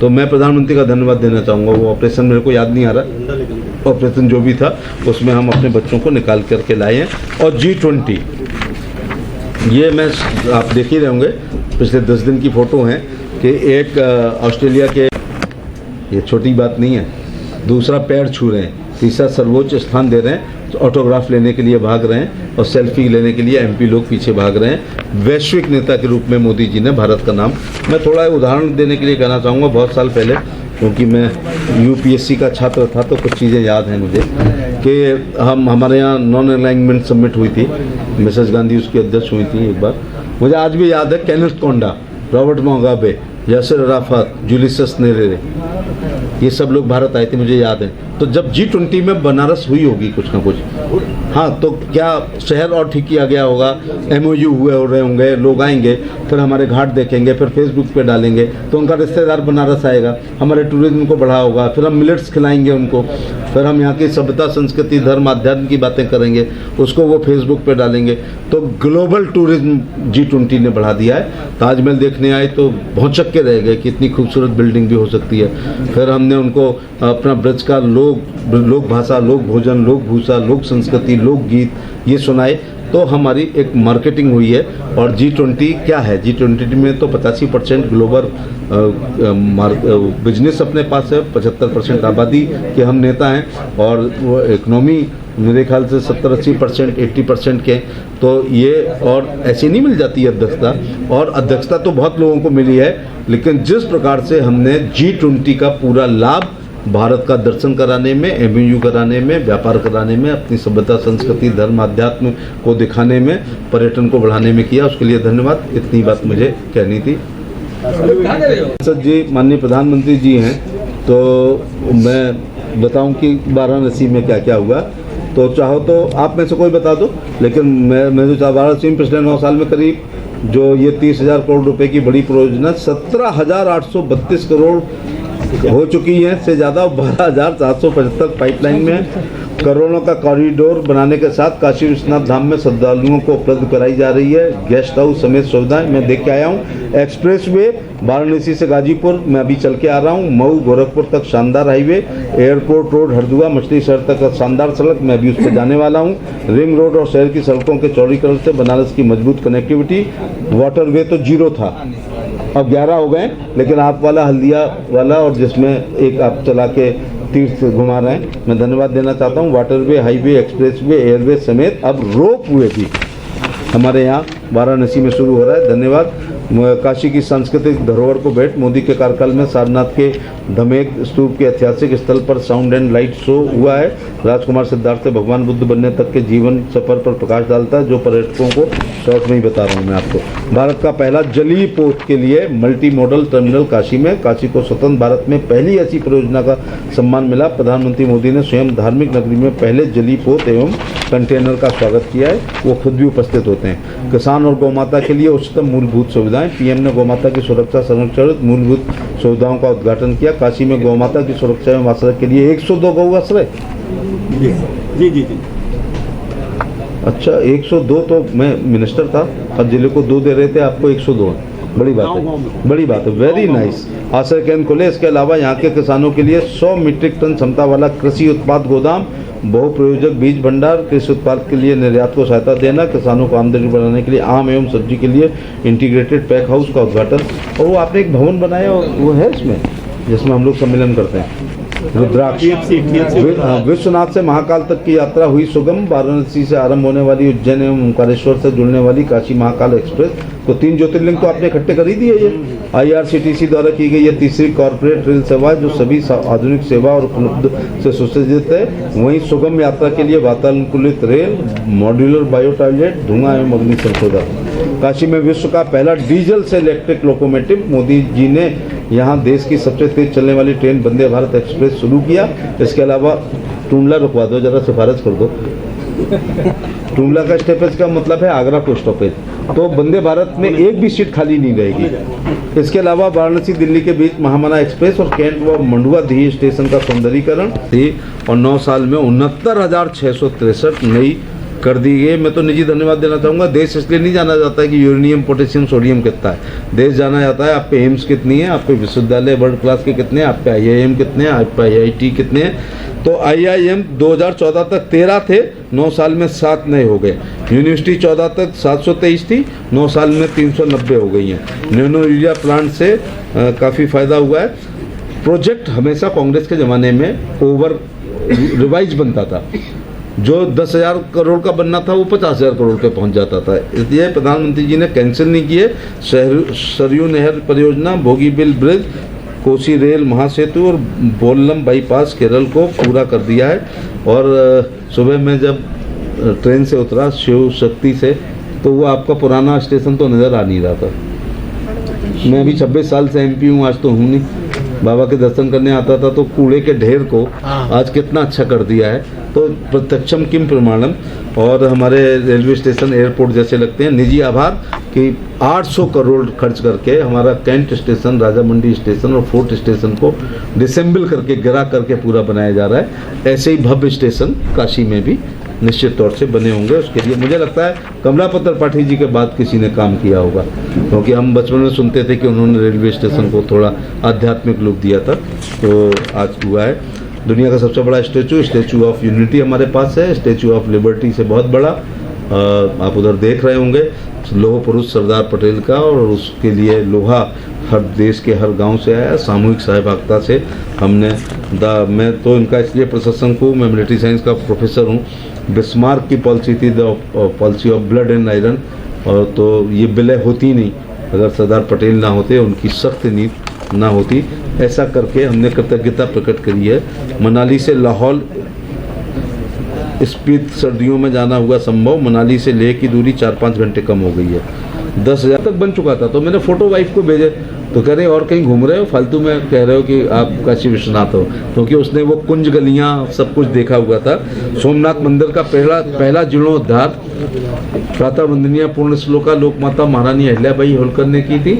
तो मैं प्रधानमंत्री का धन्यवाद देना चाहूँगा। वो ऑपरेशन मेरे को याद नहीं आ रहा, ऑपरेशन जो भी था उसमें हम अपने बच्चों को निकाल करके लाए हैं। और G20 ये मैं आप देख ही रहे होंगे, पिछले 10 दिन की फ़ोटो हैं कि एक ऑस्ट्रेलिया के, ये छोटी बात नहीं है, दूसरा पैर छू रहे हैं, तीसरा सर्वोच्च स्थान दे रहे हैं, तो ऑटोग्राफ लेने के लिए भाग रहे हैं और सेल्फी लेने के लिए एमपी लोग पीछे भाग रहे हैं। वैश्विक नेता के रूप में मोदी जी ने भारत का नाम, मैं थोड़ा उदाहरण देने के लिए कहना चाहूँगा। बहुत साल पहले, क्योंकि मैं यूपीएससी का छात्र था तो कुछ चीज़ें याद हैं मुझे कि हमारे यहाँ नॉन अलाइनमेंट समिट हुई थी, मिसेस गांधी उसकी अध्यक्ष हुई थी एक बार। मुझे आज भी याद है Kenneth Kaunda, Robert Mugabe, Yasser Arafat, Julius Nyerere, ये सब लोग भारत आए थे, मुझे याद है। तो जब G20 में बनारस हुई होगी कुछ ना कुछ, हाँ, तो क्या शहर और ठीक किया गया होगा, MOU हुए हो रहे होंगे, लोग आएंगे, फिर हमारे घाट देखेंगे, फिर फेसबुक पे डालेंगे, तो उनका रिश्तेदार बनारस आएगा, हमारे टूरिज्म को बढ़ा होगा, फिर हम मिलेट्स खिलाएंगे उनको, फिर हम यहाँ की सभ्यता, संस्कृति, धर्म, अध्यात्म की बातें करेंगे, उसको वो फेसबुक पे डालेंगे। तो ग्लोबल टूरिज्म G20 ने बढ़ा दिया है। ताजमहल देखने आए तो भौचक के रह गए कि इतनी खूबसूरत बिल्डिंग भी हो सकती है। फिर हमने उनको अपना ब्रज का लोक भाषा, लोक भोजन, लोक भूषा, लोक संस्कृति, लोक गीत ये सुनाए, तो हमारी एक मार्केटिंग हुई है। और G20 क्या है, G20 में तो 85% ग्लोबल बिजनेस अपने पास है, 75% आबादी के हम नेता हैं, और वो इकनॉमी मेरे ख्याल से 70-80%, 80% के। तो ये और ऐसी नहीं मिल जाती अध्यक्षता, और अध्यक्षता तो बहुत लोगों को मिली है, लेकिन जिस प्रकार से हमने G20 का पूरा लाभ भारत का दर्शन कराने में, MOU कराने में, व्यापार कराने में, अपनी सभ्यता, संस्कृति, धर्म, अध्यात्म को दिखाने में, पर्यटन को बढ़ाने में किया, उसके लिए धन्यवाद। इतनी बात मुझे कहनी थी। सर जी, माननीय प्रधानमंत्री जी हैं, तो मैं बताऊं कि वाराणसी में क्या क्या हुआ, तो चाहो तो आप में से कोई बता दो, लेकिन मैं जो वाराणसी में पिछले 9 साल में करीब जो ये 30,000 करोड़ रुपए की बड़ी परियोजना 17,832 करोड़ हो चुकी है से ज़्यादा, 12,475 पाइपलाइन में, करोड़ों का कॉरिडोर बनाने के साथ काशी विश्वनाथ धाम में श्रद्धालुओं को उपलब्ध कराई जा रही है गेस्ट हाउस समेत सुविधाएं। मैं देख के आया हूँ। एक्सप्रेस वे वाराणसी से गाजीपुर मैं अभी चल के आ रहा हूँ, मऊ गोरखपुर तक शानदार हाईवे, एयरपोर्ट रोड हरदुआ मछली शहर तक शानदार सड़क, मैं अभी उस पर जाने वाला हूँ। रिंग रोड और शहर की सड़कों के चौड़ीकरण से बनारस की मजबूत कनेक्टिविटी। वाटरवे तो 0 था, अब 11 हो गए, लेकिन आप वाला हल्दिया वाला, और जिसमें एक आप चला के तीर्थ घुमा रहे हैं, मैं धन्यवाद देना चाहता हूँ। वाटरवे, हाईवे, एक्सप्रेसवे, एयरवे समेत अब रोप वे भी हमारे यहाँ वाराणसी में शुरू हो रहा है। धन्यवाद। काशी की सांस्कृतिक धरोहर को भेंट, मोदी के कार्यकाल में सारनाथ के धमेक स्तूप के ऐतिहासिक स्थल पर साउंड एंड लाइट शो हुआ है। राजकुमार सिद्धार्थ से भगवान बुद्ध बनने तक के जीवन सफर पर प्रकाश डालता है, जो पर्यटकों को शॉर्ट में ही बता रहा हूँ मैं आपको। भारत का पहला जलीय पोत के लिए मल्टी मॉडल टर्मिनल काशी में, काशी को स्वतंत्र भारत में पहली ऐसी परियोजना का सम्मान मिला। प्रधानमंत्री मोदी ने स्वयं धार्मिक नगरी में पहले जलीय पोत एवं कंटेनर का स्वागत किया है, वो खुद भी उपस्थित होते हैं। किसान और गौमाता के लिए उच्चतम मूलभूत सुविधाएं, पीएम ने गौमाता की सुरक्षा संरक्षण मूलभूत सुविधाओं का उद्घाटन किया। काशी में गौमाता की सुरक्षा एवं आश्रय के लिए 102 गौ आश्रय। जी जी जी। अच्छा, 102 तो मैं मिनिस्टर था, अब जिले को 2 दे रहे थे, आपको 102। बड़ी बात है, बड़ी बात है, वेरी नाइस। आश्रय केंद्र खोले। इसके अलावा यहाँ के किसानों के लिए 100 मीट्रिक टन क्षमता वाला कृषि उत्पाद गोदाम, बहुप्रयोजक बीज भंडार, कृषि उत्पाद के लिए निर्यात को सहायता देना, किसानों को आमदनी बढ़ाने के लिए आम एवं सब्जी के लिए इंटीग्रेटेड पैक हाउस का उद्घाटन। और वो आपने एक भवन बनाया, वो है इसमें जिसमें हम लोग सम्मेलन करते हैं, रुद्राक्ष। विश्वनाथ से महाकाल तक की यात्रा हुई सुगम। वाराणसी से आरंभ होने वाली उज्जैन एवं ओंकारेश्वर से जुड़ने वाली काशी महाकाल एक्सप्रेस, तो 3 ज्योतिर्लिंग तो आपने इकट्ठे कर ही दिए। ये IRCTC द्वारा की गई ये तीसरी कॉर्पोरेट रेल सेवा, जो सभी आधुनिक सेवा और उपलब्ध से सुसज्जित है। वहीं सुगम यात्रा के लिए वातानुकूलित रेल, मॉड्यूलर बायो टॉयलेट, धुआं एवं अग्नि संशोधन। काशी में विश्व का पहला डीजल से इलेक्ट्रिक लोकोमोटिव, मोदी जी ने यहाँ देश की सबसे तेज चलने वाली ट्रेन वंदे भारत एक्सप्रेस शुरू किया। इसके अलावा टूंडला रुकवा दो, जरा सिफारिश कर दो। टूंडला का स्टॉपेज का मतलब है आगरा को स्टॉपेज, तो वंदे भारत में एक भी सीट खाली नहीं रहेगी। इसके अलावा वाराणसी दिल्ली के बीच महामना एक्सप्रेस और कैंट व मंडुआ धी स्टेशन का सौंदर्यीकरण थी। और 9 साल में 69,663 नई कर दी गई। मैं तो निजी धन्यवाद देना चाहूँगा। देश इसलिए नहीं जाना जाता है कि यूरेनियम, पोटेशियम, सोडियम कितना है। देश जाना जाता है आप पे एम्स कितनी है, आप पे विश्वविद्यालय वर्ल्ड क्लास के कितने हैं, आप पे IIM कितने हैं, आप पे IIT कितने हैं। तो IIM 2014 तक 13 थे, 9 साल में 7 नए हो गए। यूनिवर्सिटी 14 तक 723 थी, 9 साल में 390 हो गई हैं। नैनो यूरिया प्लांट से काफ़ी फ़ायदा हुआ है। प्रोजेक्ट हमेशा कांग्रेस के ज़माने में ओवर रिवाइज बनता था। जो 10,000 करोड़ का बनना था वो 50,000 करोड़ पे पहुंच जाता था। इसलिए प्रधानमंत्री जी ने कैंसिल नहीं किए। सरयू नहर परियोजना, बोगीबिल ब्रिज, कोसी रेल महासेतु और बोलम बाईपास केरल को पूरा कर दिया है। और सुबह में जब ट्रेन से उतरा शिव शक्ति से, तो वो आपका पुराना स्टेशन तो नज़र आ नहीं रहा था। मैं अभी 26 साल से MP हूँ, आज तो हूँ नहीं। बाबा के दर्शन करने आता था तो कूड़े के ढेर को आज कितना अच्छा कर दिया है। तो प्रत्यक्षम किम प्रमाणम। और हमारे रेलवे स्टेशन, एयरपोर्ट जैसे लगते हैं। निजी आभार कि 800 करोड़ खर्च करके हमारा कैंट स्टेशन, राजामंडी स्टेशन और फोर्ट स्टेशन को डिसेंबल करके, गिरा करके पूरा बनाया जा रहा है। ऐसे ही भव्य स्टेशन काशी में भी निश्चित तौर से बने होंगे। उसके लिए मुझे लगता है कमलापति त्रिपाठी जी के बाद किसी ने काम किया होगा, क्योंकि हम बचपन में सुनते थे कि उन्होंने रेलवे स्टेशन को थोड़ा आध्यात्मिक लुक दिया था। तो आज हुआ है। दुनिया का सबसे बड़ा स्टैचू ऑफ यूनिटी हमारे पास है। स्टैचू ऑफ लिबर्टी से बहुत बड़ा, आप उधर देख रहे होंगे, लौह पुरुष सरदार पटेल का। और उसके लिए लोहा हर देश के हर गांव से आया, सामूहिक सहभागिता से हमने मैं तो इनका इसलिए प्रशंसक हूँ, मैं मिलिट्री साइंस का प्रोफेसर हूँ। बिस्मार्क की पॉलिसी थी, the policy of blood and iron, और तो ये विलय होती नहीं अगर सरदार पटेल ना होते, उनकी सख्त नीति ना होती। ऐसा करके हमने कृतज्ञता प्रकट करी है। मनाली से लाहौल स्पीड सर्दियों में जाना हुआ संभव। मनाली से लेह की दूरी 4-5 घंटे कम हो गई है। 10,000 तक बन चुका था। तो मैंने फोटो वाइफ को भेजे, तो कह रहे और कहीं घूम रहे हो, फालतू में कह रहे हो कि आप काशी विश्वनाथ हो, क्योंकि उसने वो कुंज गलियां सब कुछ देखा हुआ था। सोमनाथ मंदिर का पहला जीर्णोद्धार प्रातः वंदनीय पूर्ण श्लोका लोकमाता महारानी अहिल्याबाई होलकर ने की थी,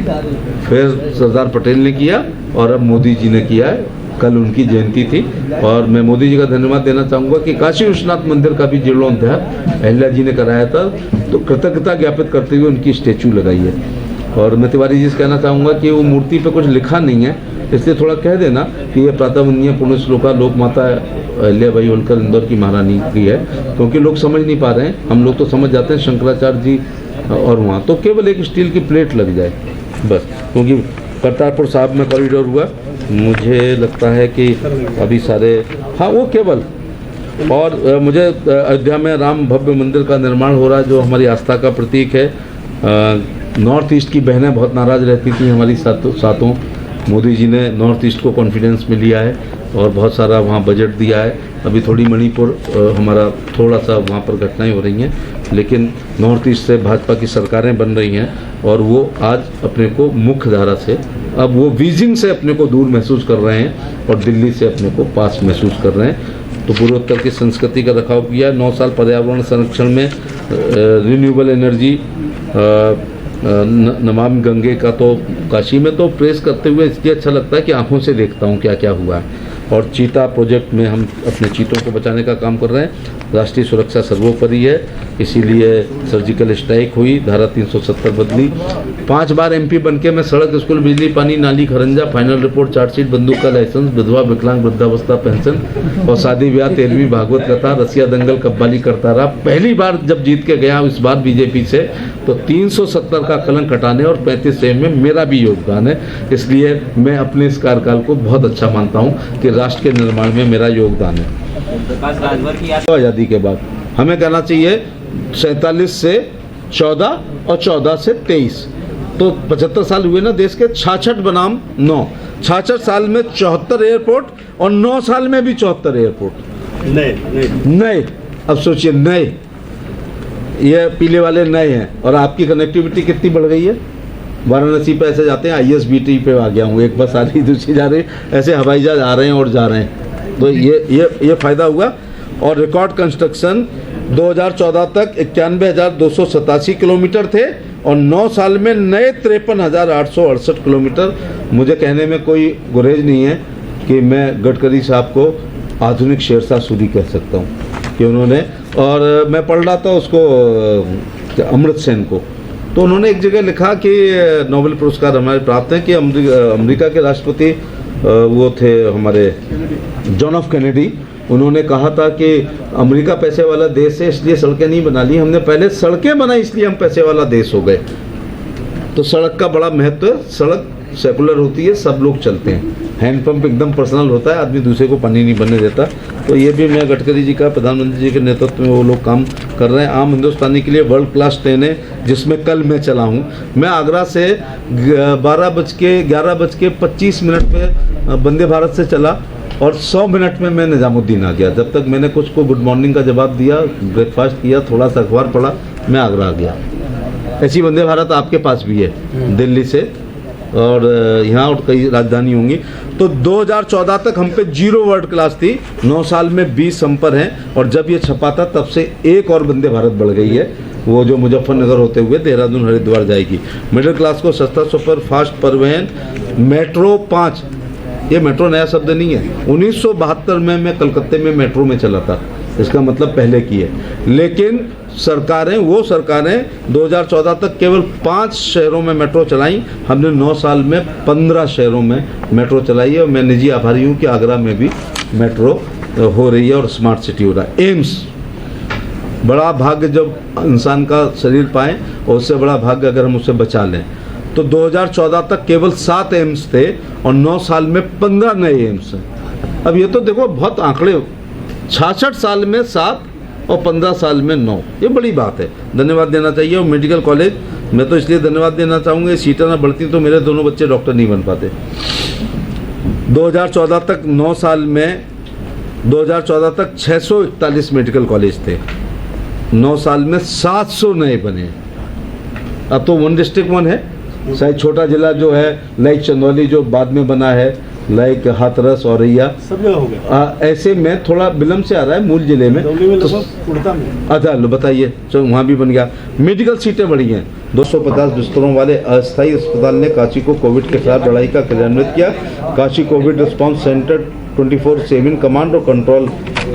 फिर सरदार पटेल ने किया और अब मोदी जी ने किया है। कल उनकी जयंती थी और मैं मोदी जी का धन्यवाद देना चाहूँगा कि काशी विश्वनाथ मंदिर का भी जीर्णोद्धार अहिल्या जी ने कराया था। तो कृतज्ञता ज्ञापित करते हुए उनकी स्टैचू लगाई है। और मैं तिवारी जी से कहना चाहूँगा कि वो मूर्ति पे कुछ लिखा नहीं है, इसलिए थोड़ा कह देना कि ये प्रातः वंदनीय पूर्ण श्लोका लोक माता अहिल्याबाई होलकर इंदौर की महारानी की है, क्योंकि लोग समझ नहीं पा रहे हैं। हम लोग तो समझ जाते हैं शंकराचार्य जी और वहाँ तो केवल एक स्टील की प्लेट लग जाए बस, क्योंकि करतारपुर साहब में कॉरिडोर हुआ, मुझे लगता है कि अभी सारे वो केवल। और मुझे अयोध्या में राम भव्य मंदिर का निर्माण हो रहा है, जो हमारी आस्था का प्रतीक है। नॉर्थ ईस्ट की बहनें बहुत नाराज़ रहती थी हमारी साथों। मोदी जी ने नॉर्थ ईस्ट को कॉन्फिडेंस में लिया है और बहुत सारा वहाँ बजट दिया है। अभी थोड़ी मणिपुर हमारा थोड़ा सा वहाँ पर घटनाएं हो रही हैं, लेकिन नॉर्थ ईस्ट से भाजपा की सरकारें बन रही हैं और वो आज अपने को मुख्य धारा से, अब वो बीजिंग से अपने को दूर महसूस कर रहे हैं और दिल्ली से अपने को पास महसूस कर रहे हैं। तो पूर्वोत्तर की संस्कृति का रखाव किया। 9 साल पर्यावरण संरक्षण में रिन्यूएबल एनर्जी, नमामि गंगे का तो काशी में तो प्रेस करते हुए इसलिए अच्छा लगता है कि आंखों से देखता हूँ क्या क्या हुआ है। और चीता प्रोजेक्ट में हम अपने चीतों को बचाने का काम कर रहे हैं। राष्ट्रीय सुरक्षा सर्वोपरि है, इसीलिए सर्जिकल स्ट्राइक हुई, धारा 370 बदली। 5 बार MP बनके मैं सड़क, स्कूल, बिजली, पानी, नाली, खरंजा, फाइनल रिपोर्ट, चार्जशीट, बंदूक का लाइसेंस, विधवा विकलांग वृद्धावस्था पेंशन और शादी ब्याह, 13वीं भागवत कथा, रसिया दंगल कव्वाली करता रहा। पहली बार जब जीत के गया इस बार बीजेपी से, तो 370 का कलंक हटाने और 35 सेव में मेरा भी योगदान है। इसलिए मैं अपने इस कार्यकाल को बहुत अच्छा मानता हूँ कि राष्ट्र के निर्माण में मेरा योगदान है। प्रकाश राजभर की आज़ादी के बाद हमें कहना चाहिए 47 से 14 और 14 से 23, तो 75 साल हुए ना देश के। 66 बनाम 9, 66 साल में 74 एयरपोर्ट और 9 साल में भी 74 एयरपोर्ट नए। अब सोचिए, नए, ये पीले वाले नए हैं। और आपकी कनेक्टिविटी कितनी बढ़ गई है। वाराणसी पे ऐसे जाते हैं, ISBT पे आ गया हूँ, एक बस आ रही दूसरी जा रही, ऐसे हवाई जहाज आ रहे हैं और जा रहे हैं। तो ये फ़ायदा हुआ। और रिकॉर्ड कंस्ट्रक्शन 2014 तक 91,287 किलोमीटर थे और 9 साल में नए 53,868 किलोमीटर। मुझे कहने में कोई गुरेज नहीं है कि मैं गडकरी साहब को आधुनिक शेरशाह सूरी कह सकता हूँ, कि उन्होंने, और मैं पढ़ रहा था उसको अमृत सेन को, तो उन्होंने एक जगह लिखा कि नोबेल पुरस्कार हमारे प्राप्त हैं कि अमेरिका के राष्ट्रपति वो थे हमारे जॉन एफ कैनेडी, उन्होंने कहा था कि अमेरिका पैसे वाला देश है इसलिए सड़कें नहीं बना ली हमने, पहले सड़कें बनाई इसलिए हम पैसे वाला देश हो गए। तो सड़क का बड़ा महत्व है, सड़क सेकुलर होती है, सब लोग चलते हैं। हैंडपंप एकदम पर्सनल होता है, आदमी दूसरे को पानी नहीं भरने देता। तो ये भी मैं गडकरी जी का, प्रधानमंत्री जी के नेतृत्व में वो लोग काम कर रहे हैं। आम हिंदुस्तानी के लिए वर्ल्ड क्लास ट्रेन है, जिसमें कल मैं चला हूँ। मैं आगरा से 11:25 पे वंदे भारत से चला और 100 मिनट में मैं निजामुद्दीन आ गया। जब तक मैंने कुछ को गुड मॉर्निंग का जवाब दिया, ब्रेकफास्ट किया, थोड़ा सा अखबार पढ़ा, मैं आगरा आ गया। ऐसी वंदे भारत आपके पास भी है दिल्ली से, और यहाँ और कई राजधानी होंगी। तो 2014 तक हम पे 0 वर्ल्ड क्लास थी, 9 साल में 20 हम पर हैं, और जब ये छपा था तब से एक और वंदे भारत बढ़ गई है, वो जो मुजफ्फरनगर होते हुए देहरादून हरिद्वार जाएगी। मिडिल क्लास को सस्ता सुपर फास्ट परिवहन, मेट्रो 5, ये मेट्रो नया शब्द नहीं है, 1972 में मैं कलकत्ते में मेट्रो में चला था, इसका मतलब पहले की है। लेकिन सरकारें 2014 तक केवल 5 शहरों में मेट्रो चलाई, हमने 9 साल में 15 शहरों में मेट्रो चलाई है। और मैं निजी आभारी हूँ कि आगरा में भी मेट्रो हो रही है और स्मार्ट सिटी हो रहा है। एम्स, बड़ा भाग्य जब इंसान का शरीर पाए, और उससे बड़ा भाग्य अगर हम उसे बचा लें। तो 2014 तक केवल 7 एम्स थे और 9 साल में 15 नए एम्स हैं। अब ये तो देखो बहुत आंकड़े, 66 साल में 7 और 15 साल में 9, ये बड़ी बात है, धन्यवाद देना चाहिए। और मेडिकल कॉलेज, मैं तो इसलिए धन्यवाद देना चाहूँगा, सीटें ना बढ़ती तो मेरे दोनों बच्चे डॉक्टर नहीं बन पाते। 2014 तक 9 साल में 2014 तक 641 मेडिकल कॉलेज थे, 9 साल में 700 नए बने। अब तो 1 डिस्ट्रिक्ट 1 है, शायद छोटा जिला जो है लाइक चंदौली जो बाद में बना है, लाइक हाथरस औरैया, सब जगह हो गया। ऐसे में थोड़ा विलम्ब से आ रहा है मूल जिले में। अच्छा लो बताइए, चलो वहाँ भी बन गया। मेडिकल सीटें बढ़ी हैं, 250 बिस्तरों वाले अस्थायी अस्पताल ने काशी को कोविड के खिलाफ लड़ाई का क्रियान्वित किया। Kashi Covid response centre 24/7 command और कंट्रोल,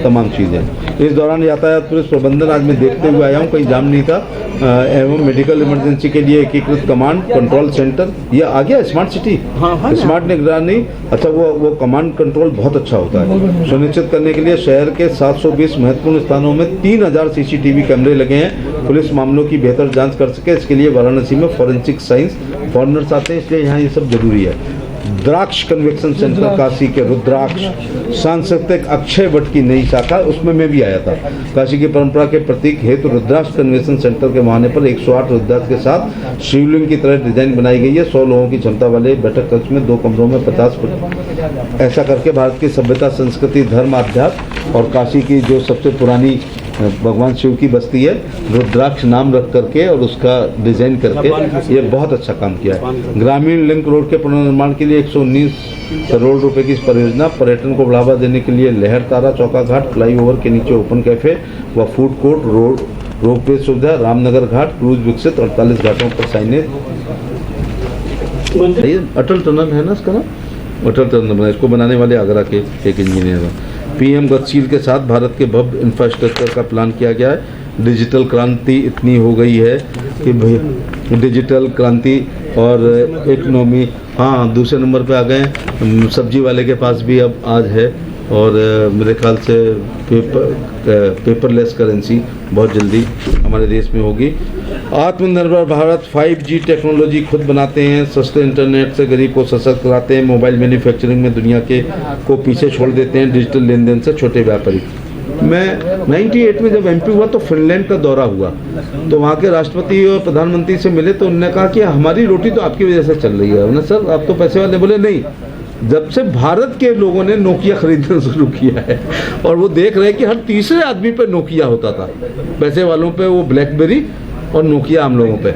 तमाम चीज़ें। इस दौरान यातायात पुलिस प्रबंधन आज मैं देखते हुए आया हूँ, कहीं जाम नहीं था, एवं मेडिकल इमरजेंसी के लिए एकीकृत कमांड कंट्रोल सेंटर, ये आ गया स्मार्ट सिटी, स्मार्ट निगरानी। अच्छा, वो कमांड कंट्रोल बहुत अच्छा होता है। सुनिश्चित करने के लिए शहर के 720 महत्वपूर्ण स्थानों में 3000 CCTV कैमरे लगे हैं, पुलिस मामलों की बेहतर जांच कर सके। इसके लिए वाराणसी में फॉरेंसिक साइंस फॉरनर्स आते हैं, इसलिए यहाँ ये सब जरूरी है। द्राक्ष कन्वेक्शन सेंटर काशी के रुद्राक्ष, सांस्कृतिक अक्षय वट की नई शाखा, उसमें मैं भी आया था। काशी की परंपरा के प्रतीक हेतु रुद्राक्ष कन्वेंशन सेंटर के बहाने पर 108 रुद्राक्ष के साथ शिवलिंग की तरह डिजाइन बनाई गई है। 100 लोगों की क्षमता वाले बैठक कक्ष में 2 कमरों में 50 ऐसा करके भारत की सभ्यता, संस्कृति, धर्म, आध्यात्म और काशी की जो सबसे पुरानी भगवान शिव की बस्ती है, रुद्राक्ष नाम रख करके और उसका डिजाइन करके ये बहुत अच्छा काम किया है। ग्रामीण लिंक रोड के पुनर्निर्माण के लिए 119 करोड़ रुपए की परियोजना। पर्यटन को बढ़ावा देने के लिए लहर तारा चौका घाट, फ्लाईओवर के नीचे ओपन कैफे व फूड कोर्ट, रोपवे सुविधा, रामनगर घाट, क्रूज विकसित, 48 घाटों पर साइनेज। अटल टनल है ना इसका नाम, अटल टनल बना, इसको बनाने वाले आगरा के एक इंजीनियर हैं। PM गतिशील के साथ भारत के भव्य इंफ्रास्ट्रक्चर का प्लान किया गया है। डिजिटल क्रांति इतनी हो गई है कि भाई डिजिटल क्रांति और इकोनॉमी, हाँ दूसरे नंबर पे आ गए। सब्जी वाले के पास भी अब आज है, और मेरे ख्याल से पेपरलेस करेंसी बहुत जल्दी हमारे देश में होगी। आत्मनिर्भर भारत, 5G टेक्नोलॉजी खुद बनाते हैं, सस्ते इंटरनेट से गरीब को सशक्त कराते हैं, मोबाइल मैन्युफैक्चरिंग में दुनिया के को पीछे छोड़ देते हैं, डिजिटल लेन देन से छोटे व्यापारी। मैं 98 में जब MP हुआ तो फिनलैंड का दौरा हुआ, तो वहाँ के राष्ट्रपति और प्रधानमंत्री से मिले, तो उन्होंने कहा कि हमारी रोटी तो आपकी वजह से चल रही है। उन्होंने सर आप तो पैसे वाले, बोले नहीं, जब से भारत के लोगों ने नोकिया खरीदना शुरू किया है और वो देख रहे हैं कि हर तीसरे आदमी पे नोकिया होता था, पैसे वालों पे वो ब्लैकबेरी और नोकिया हम लोगों पे।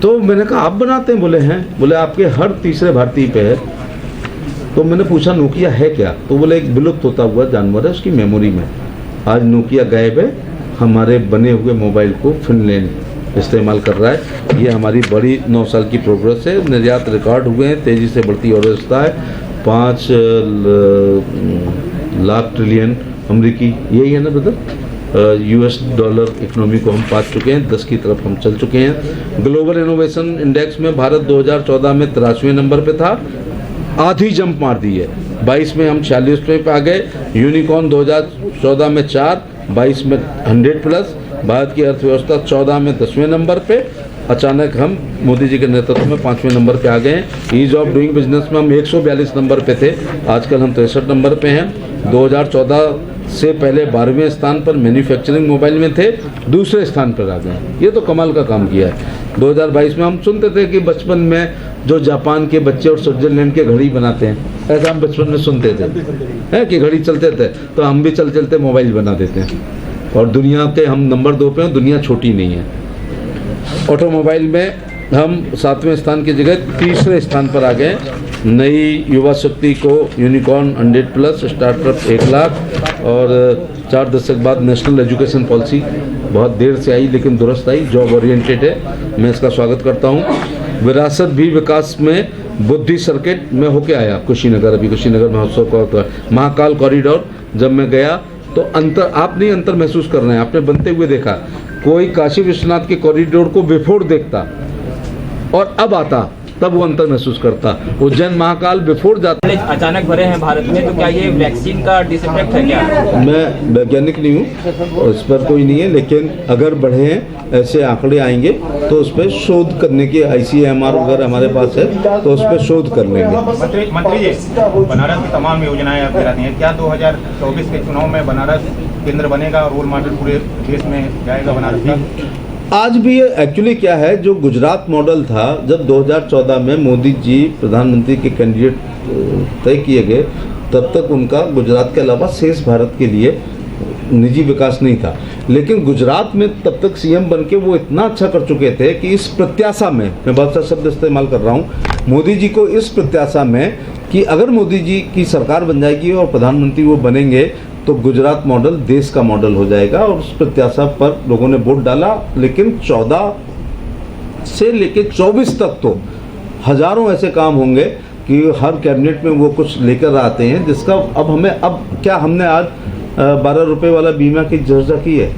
तो मैंने कहा आप बनाते हैं? बोले हैं। बोले आपके हर तीसरे भारतीय पे है। तो मैंने पूछा नोकिया है क्या? तो बोले एक विलुप्त होता हुआ जानवर है, उसकी मेमोरी में। आज नोकिया गायब है, हमारे बने हुए मोबाइल को फिनलैंड इस्तेमाल कर रहा है। ये हमारी बड़ी 9 साल की प्रोग्रेस है। निर्यात रिकॉर्ड हुए हैं, तेज़ी से बढ़ती अर्थव्यवस्था है, 5 लाख ट्रिलियन अमरीकी, यही है ना ब्रदर? US डॉलर इकोनॉमी को हम पा चुके हैं, 10 की तरफ हम चल चुके हैं। ग्लोबल इनोवेशन इंडेक्स में भारत 2014 में 83वें नंबर पे था, आधी जंप मार दी है। 22 में हम 46वें पे आ गए। यूनिकॉर्न 2014 में 4, 22 में 100+। भारत की अर्थव्यवस्था 14 में 10वें नंबर पे, अचानक हम मोदी जी के नेतृत्व में 5वें नंबर पे आ गए हैं। ईज ऑफ डूइंग बिजनेस में हम 142 नंबर पे थे, आजकल हम 63 नंबर पे हैं। 2014 से पहले 12वें स्थान पर मैन्युफैक्चरिंग मोबाइल में थे, दूसरे स्थान पर आ गए। ये तो कमाल का काम किया है। 2022 में हम सुनते थे कि बचपन में जो जापान के बच्चे और स्विट्जरलैंड के घड़ी बनाते हैं, ऐसा हम बचपन में सुनते थे है कि घड़ी चलते थे, तो हम भी चलते मोबाइल बना देते हैं। और दुनिया के हम नंबर 2 पे हैं, दुनिया छोटी नहीं है। ऑटोमोबाइल में हम 7वें स्थान की जगह 3रे स्थान पर आ गए। नई युवा शक्ति को यूनिकॉर्न 100+, स्टार्टअप 1 लाख और 4 दशक बाद नेशनल एजुकेशन पॉलिसी बहुत देर से आई लेकिन दुरुस्त आई, जॉब ओरिएंटेड है, मैं इसका स्वागत करता हूँ। विरासत भी विकास में बुद्धि सर्किट में होके आया कुशीनगर, अभी कुशीनगर महोत्सव का महाकाल कॉरिडोर जब मैं गया तो अंतर, आप नहीं अंतर महसूस कर रहे हैं, आपने बनते हुए देखा। कोई काशी विश्वनाथ के कॉरिडोर को बिफोर देखता और अब आता तब वो अंतर महसूस करता। उज्जैन महाकाल बिफोर जाता। अचानक भरे हैं भारत में, तो क्या ये वैक्सीन का डिसइफेक्ट है क्या? मैं वैज्ञानिक नहीं हूँ, इस पर कोई नहीं है, लेकिन अगर बढ़े हैं ऐसे आंकड़े आएंगे तो उस पर शोध करने की ICMR वगैरह हमारे पास है, तो उस पर शोध कर लेंगे। मंत्री जी, बनारस की तमाम योजनाएं आप गिराती हैं, क्या 2024 के चुनाव में बनारस केंद्र बनेगा और रोल मॉडल पूरे देश में जाएगा बनारस का? आज भी ये एक्चुअली क्या है, जो गुजरात मॉडल था, जब 2014 में मोदी जी प्रधानमंत्री के कैंडिडेट तय किए गए, तब तक उनका गुजरात के अलावा शेष भारत के लिए निजी विकास नहीं था। लेकिन गुजरात में तब तक CM बन के वो इतना अच्छा कर चुके थे कि इस प्रत्याशा में, मैं बहुत सा शब्द इस्तेमाल कर रहा हूँ, मोदी जी को इस प्रत्याशा में कि अगर मोदी जी की सरकार बन जाएगी और प्रधानमंत्री वो बनेंगे तो गुजरात मॉडल देश का मॉडल हो जाएगा, और उस प्रत्याशा पर लोगों ने वोट डाला। लेकिन 14 से लेकर 24 तक तो हजारों ऐसे काम होंगे कि हर कैबिनेट में वो कुछ लेकर आते हैं, जिसका अब हमें, अब क्या हमने आज 12 रुपये वाला बीमा की चर्चा की है,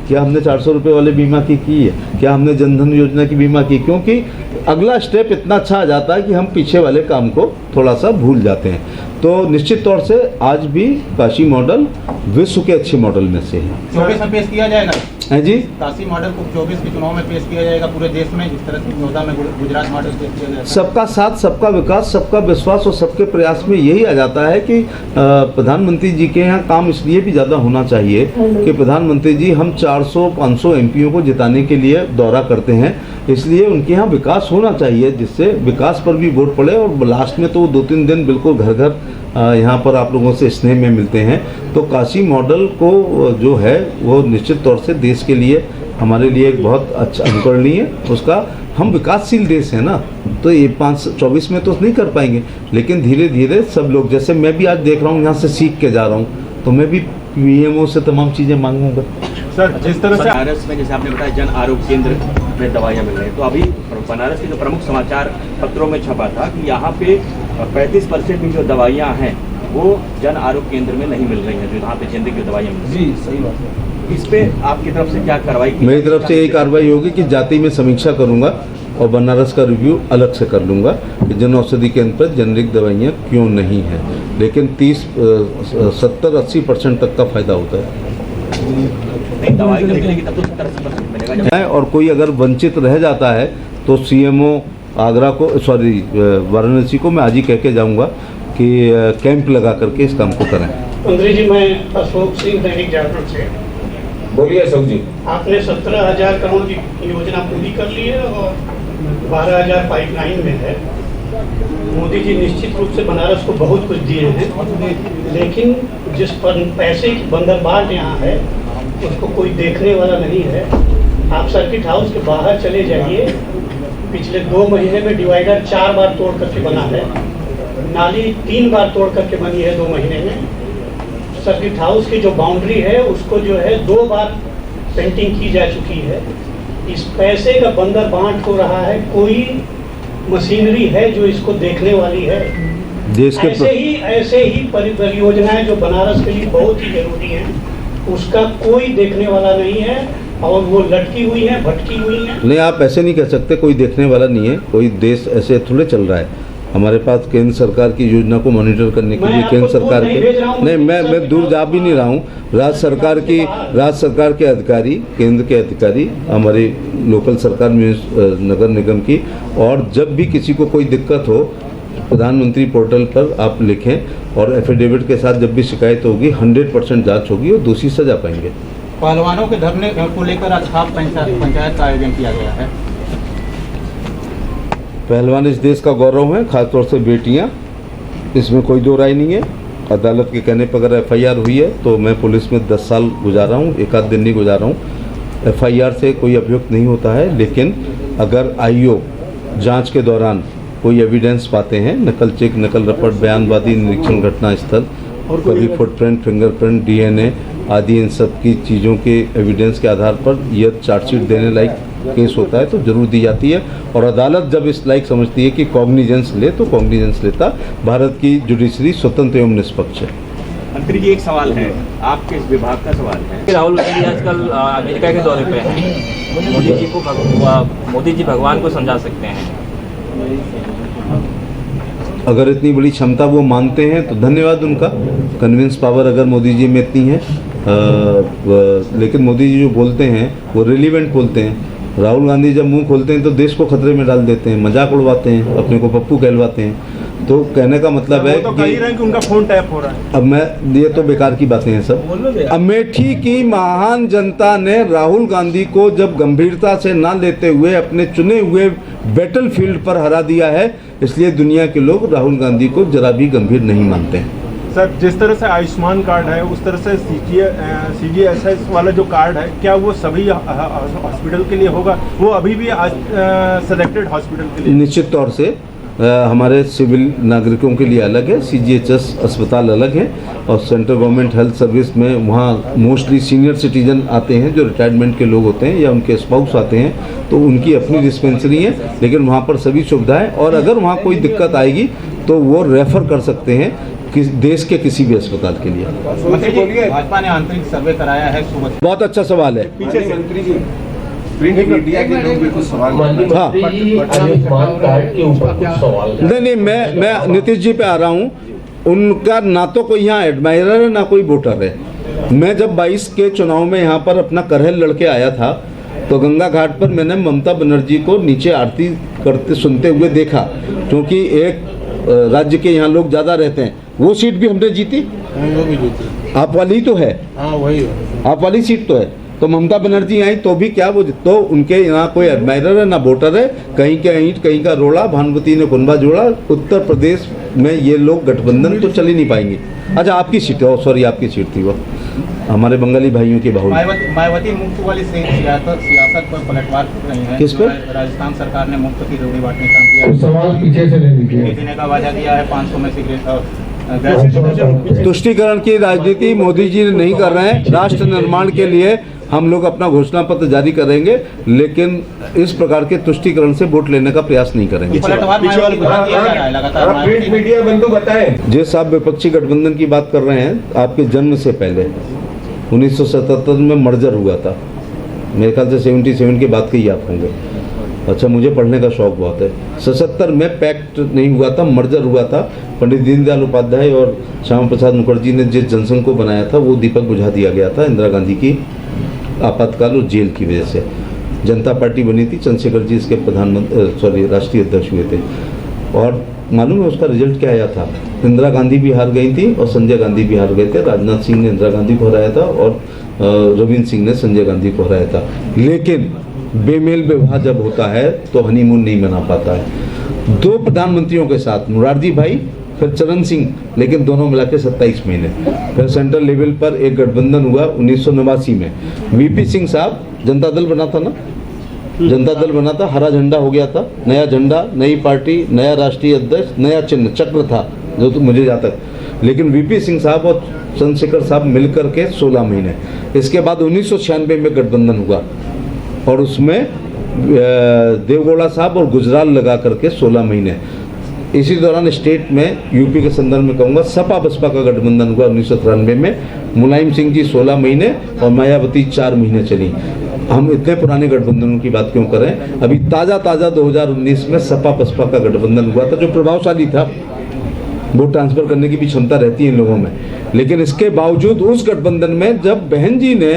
क्या हमने 400 रुपये वाले बीमा की है, क्या हमने जनधन योजना की बीमा की? क्योंकि अगला स्टेप इतना अच्छा आ जाता है कि हम पीछे वाले काम को थोड़ा सा भूल जाते हैं। तो निश्चित तौर से आज भी काशी मॉडल विश्व के अच्छे मॉडल में से है। 24 में पेश किया जाएगा है जी, काशी मॉडल को 24 के चुनाव में पेश किया जाएगा पूरे देश में, जिस तरह से 14 में गुजरात मॉडल पेश किया जाएगा। सबका साथ, सबका विकास, सबका विश्वास और सबके प्रयास में यही आ जाता है कि प्रधानमंत्री जी के यहाँ काम इसलिए भी ज़्यादा होना चाहिए कि प्रधानमंत्री जी हम 400-500 MPओं को जिताने के लिए दौरा करते हैं, इसलिए उनके यहाँ विकास होना चाहिए, जिससे विकास पर भी वोट पड़े। और लास्ट में तो 2-3 दिन बिल्कुल घर घर यहाँ पर आप लोगों से स्नेह में मिलते हैं। तो काशी मॉडल को जो है वो निश्चित तौर से देश के लिए, हमारे लिए एक बहुत अच्छा अनुकरणीय है। उसका, हम विकासशील देश है ना, तो ये 24 में तो नहीं कर पाएंगे, लेकिन धीरे धीरे सब लोग, जैसे मैं भी आज देख रहा हूँ, यहाँ से सीख के जा रहा हूँ, तो मैं भी PMO से तमाम चीज़ें मांगूंगा। सर, जिस तरह से बनारस में जैसे आपने बताया जन आरोग्य केंद्र में दवाइयाँ मिल रही हैं, तो अभी बनारस के जो प्रमुख समाचार पत्रों में छपा था कि यहाँ पे 35% की जो दवाइयाँ हैं वो जन आरोग्य केंद्र में नहीं मिल रही हैं, जो यहाँ पे जेनरिक की दवाइयाँ मिल रही हैं। जी, सही बात है। इस पे आपकी तरफ से क्या कार्रवाई? मेरी तरफ से यही कार्रवाई होगी कि जाति में समीक्षा करूंगा और बनारस का रिव्यू अलग से कर लूँगा कि जन औषधि केंद्र पर जेनरिक दवाइयाँ क्यों नहीं हैं, लेकिन 70-80% तक का फायदा होता है। दवाई तो मिलेगी तब तो 70-80% मिलेगा। और कोई अगर वंचित रह जाता है तो CMO आगरा को, वाराणसी को मैं आज ही कह के जाऊँगा कि कैंप लगा करके इस काम को करें। मंत्री जी, मैं अशोक सिंह, दैनिक जागरण से। बोलिए अशोक जी। आपने 17,000 करोड़ की योजना पूरी कर ली है और 12,000 पाइपलाइन में है। मोदी जी निश्चित रूप से बनारस को बहुत कुछ दिए हैं, लेकिन जिस पर पैसे की बंदरबाट यहाँ है उसको कोई देखने वाला नहीं है। आप सर्किट हाउस के बाहर चले जाइए, पिछले 2 महीने में डिवाइडर 4 बार तोड़ करके बना है, नाली 3 बार तोड़ करके बनी है 2 महीने में। सर्किट हाउस की जो बाउंड्री है उसको जो है 2 बार पेंटिंग की जा चुकी है। इस पैसे का बंदर बांट हो रहा है, कोई मशीनरी है जो इसको देखने वाली है? देश के ऐसे ही परियोजनाएं जो बनारस के लिए बहुत ही जरूरी हैं, उसका कोई देखने वाला नहीं है और वो लटकी हुई है, भटकी हुई है। नहीं, आप ऐसे नहीं कह सकते, कोई देखने वाला नहीं है। कोई देश ऐसे थोड़े चल रहा है। हमारे पास केंद्र सरकार की योजना को मॉनिटर करने के लिए केंद्र सरकार के नहीं, मैं दूर जा भी नहीं रहा हूँ। राज्य सरकार के अधिकारी, केंद्र के अधिकारी, हमारी लोकल सरकार में नगर निगम की, और जब भी किसी को कोई दिक्कत हो प्रधानमंत्री पोर्टल पर आप लिखें और एफिडेविट के साथ जब भी शिकायत होगी 100% जांच होगी और दोषी सजा पाएंगे। पहलवानों के धरने को लेकर आज खाप पंचायत का आयोजन किया गया है। पहलवान इस देश का गौरव है, खासतौर से बेटियां, इसमें कोई दो राय नहीं है। अदालत के कहने पर अगर FIR हुई है तो मैं पुलिस में 10 साल गुजारा हूँ, एक आध दिन नहीं गुजारा हूँ। FIR से कोई अभियुक्त नहीं होता है, लेकिन अगर IO जांच के दौरान कोई एविडेंस पाते हैं, नकल चेक, नकल रपट, बयानबाजी, निरीक्षण घटना स्थल, कभी फुटप्रिंट, फिंगरप्रिंट, DNA आदि, इन सब की चीज़ों के एविडेंस के आधार पर यह चार्जशीट देने लायक केस होता है तो जरूर दी जाती है। और अदालत जब इस लायक समझती है कि कॉग्निजेंस ले तो कॉग्निजेंस लेता। भारत की जुडिशरी स्वतंत्र एवं निष्पक्ष है। मंत्री जी, एक सवाल है, आपके इस विभाग का सवाल है। राहुल गांधी आजकल अमेरिका के दौरे पे हैं। मोदी जी भगवान को समझा सकते हैं। अगर इतनी बड़ी क्षमता वो मानते हैं तो धन्यवाद उनका। कन्विंस पावर अगर मोदी जी में इतनी है, लेकिन मोदी जी जो बोलते हैं वो रिलीवेंट बोलते हैं। राहुल गांधी जब मुंह खोलते हैं तो देश को खतरे में डाल देते हैं, मजाक उड़वाते हैं, अपने को पप्पू कहलवाते हैं। तो कहने का मतलब है तो कह ही रहे हैं कि उनका फोन टैप हो रहा है। अब ये तो बेकार की बातें हैं सब। अमेठी की महान जनता ने राहुल गांधी को जब गंभीरता से ना लेते हुए अपने चुने हुए बैटलफील्ड पर हरा दिया है, इसलिए दुनिया के लोग राहुल गांधी को जरा भी गंभीर नहीं मानते हैं। सर, जिस तरह से आयुष्मान कार्ड है उस तरह से CGSS वाला जो कार्ड है, क्या वो सभी हॉस्पिटल के लिए होगा? वो अभी भी सेलेक्टेड हॉस्पिटल के लिए? निश्चित तौर से हमारे सिविल नागरिकों के लिए अलग है, CGHS अस्पताल अलग है, और सेंट्रल गवर्नमेंट हेल्थ सर्विस में वहाँ मोस्टली सीनियर सिटीजन आते हैं, जो रिटायरमेंट के लोग होते हैं या उनके स्पाउस आते हैं, तो उनकी अपनी डिस्पेंसरी है, लेकिन वहाँ पर सभी सुविधाएं। और अगर वहाँ कोई दिक्कत आएगी तो वो रेफर कर सकते हैं देश के किसी भी अस्पताल के लिए। भाजपा ने आंतरिक सर्वे कराया है। बहुत अच्छा सवाल है। पीछे से मंत्री जी, प्रिंट मीडिया के लोग भी कुछ सवाल हाँ, नहीं, मैं नीतीश जी पे आ रहा हूँ। उनका ना तो कोई यहाँ एडमायरर है ना कोई वोटर है। मैं जब 22 के चुनाव में यहाँ पर अपना करहल लड़के आया था तो गंगा घाट पर मैंने ममता बनर्जी को नीचे आरती करते सुनते हुए देखा, क्योंकि एक राज्य के यहाँ लोग ज़्यादा रहते हैं। वो सीट भी हमने जीती, वो भी जीती। आप वाली तो है, हाँ वही आप वाली सीट तो है। तो ममता बनर्जी आई तो भी क्या, वो तो उनके यहाँ कोई एडमायरर है ना वोटर है। कहीं का ईंट कहीं का रोड़ा, भानुमति ने कुनबा जोड़ा। उत्तर प्रदेश में ये लोग गठबंधन तो चल ही नहीं पाएंगे। अच्छा, आपकी सीट है, सॉरी आपकी सीट थी, वो हमारे बंगाली भाइयों की बहु। मायावती मुफ्त वाली सियासत पर पलटवार कर रही है। किस पे? राजस्थान सरकार ने मुफ्त की रोटी बांटने का किया। सवाल पीछे से ले लीजिए। देने का वादा किया है 500 में सिगरेट। तुष्टीकरण की राजनीति मोदी जी नहीं कर रहे हैं। राष्ट्र निर्माण के लिए हम लोग अपना घोषणा पत्र जारी करेंगे, लेकिन इस प्रकार के तुष्टीकरण से वोट लेने का प्रयास नहीं करेंगे। प्रिंट मीडिया बंधु बताएं। जिस आप विपक्षी गठबंधन की बात कर रहे हैं, आपके जन्म से पहले 1977 में मर्जर हुआ था। मेरे ख्याल से 77 की बात की आप होंगे। अच्छा, मुझे पढ़ने का शौक बहुत है। 77 में पैक्ट नहीं हुआ था, मर्जर हुआ था। पंडित दीनदयाल उपाध्याय और श्यामा प्रसाद मुखर्जी ने जिस जनसंघ को बनाया था वो दीपक बुझा दिया गया था इंदिरा गांधी की आपातकाल और जेल की वजह से। जनता पार्टी बनी थी, चंद्रशेखर जी इसके राष्ट्रीय अध्यक्ष हुए थे। और मालूम है उसका रिजल्ट क्या आया था? इंदिरा गांधी भी हार गई थी और संजय गांधी भी हार गए थे। राजनाथ सिंह ने इंदिरा गांधी को हराया था और रविंद्र सिंह ने संजय गांधी को हराया था। लेकिन बेमेल विवाह जब होता है तो हनीमून नहीं मना पाता है। 2 प्रधानमंत्रियों के साथ, मुरारजी भाई फिर चरण सिंह, लेकिन दोनों मिला के 27 महीने। फिर सेंट्रल लेवल पर एक गठबंधन हुआ 1989 में। VP सिंह साहब, जनता दल बना था ना, जनता दल बना था, हरा झंडा हो गया था, नया झंडा, नई पार्टी, नया राष्ट्रीय अध्यक्ष, नया चिन्ह, चक्र था जो तो मुझे जहाँ तक। लेकिन VP सिंह साहब और चंद्रशेखर साहब मिलकर के 16 महीने। इसके बाद 1996 में गठबंधन हुआ और उसमें देवगौड़ा साहब और गुजराल लगा करके 16 महीने। इसी दौरान स्टेट में यूपी के संदर्भ में कहूँगा सपा बसपा का गठबंधन हुआ 1993 में। मुलायम सिंह जी 16 महीने और मायावती 4 महीने चली। हम इतने पुराने गठबंधनों की बात क्यों करें? अभी ताज़ा 2019 में सपा बसपा का गठबंधन हुआ था जो प्रभावशाली था। वोट ट्रांसफर करने की भी क्षमता रहती है इन लोगों में। लेकिन इसके बावजूद उस गठबंधन में जब बहन जी ने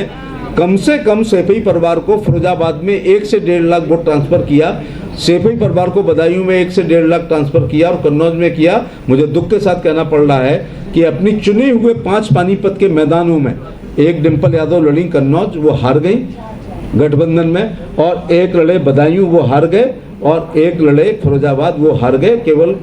कम से कम सैफई परिवार को फिरोजाबाद में 1 से 1.5 लाख वोट ट्रांसफर किया, सैफई परिवार को बदायूं में 1 से 1.5 लाख ट्रांसफर किया और कन्नौज में किया। मुझे दुख के साथ कहना पड़ रहा है कि अपनी चुने हुए 5 पानीपत के मैदानों में एक डिम्पल यादव लड़ी कन्नौज, वो हार गई गठबंधन में, और एक लड़े बदायूं, वो हार गए, और एक लड़े फिरोजाबाद, वो हार गए। केवल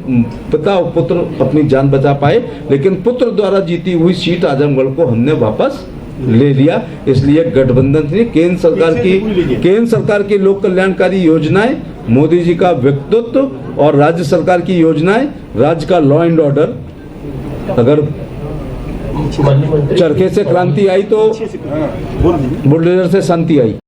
पिता और पुत्र अपनी जान बचा पाए, लेकिन पुत्र द्वारा जीती हुई सीट आजमगढ़ को हमने वापस ले लिया। इसलिए गठबंधन से केंद्र सरकार की लोक कल्याणकारी योजनाएं, मोदी जी का व्यक्तित्व और राज्य सरकार की योजनाएं, राज्य का लॉ एंड ऑर्डर, अगर चरखे से क्रांति आई तो बुलडोजर से शांति आई।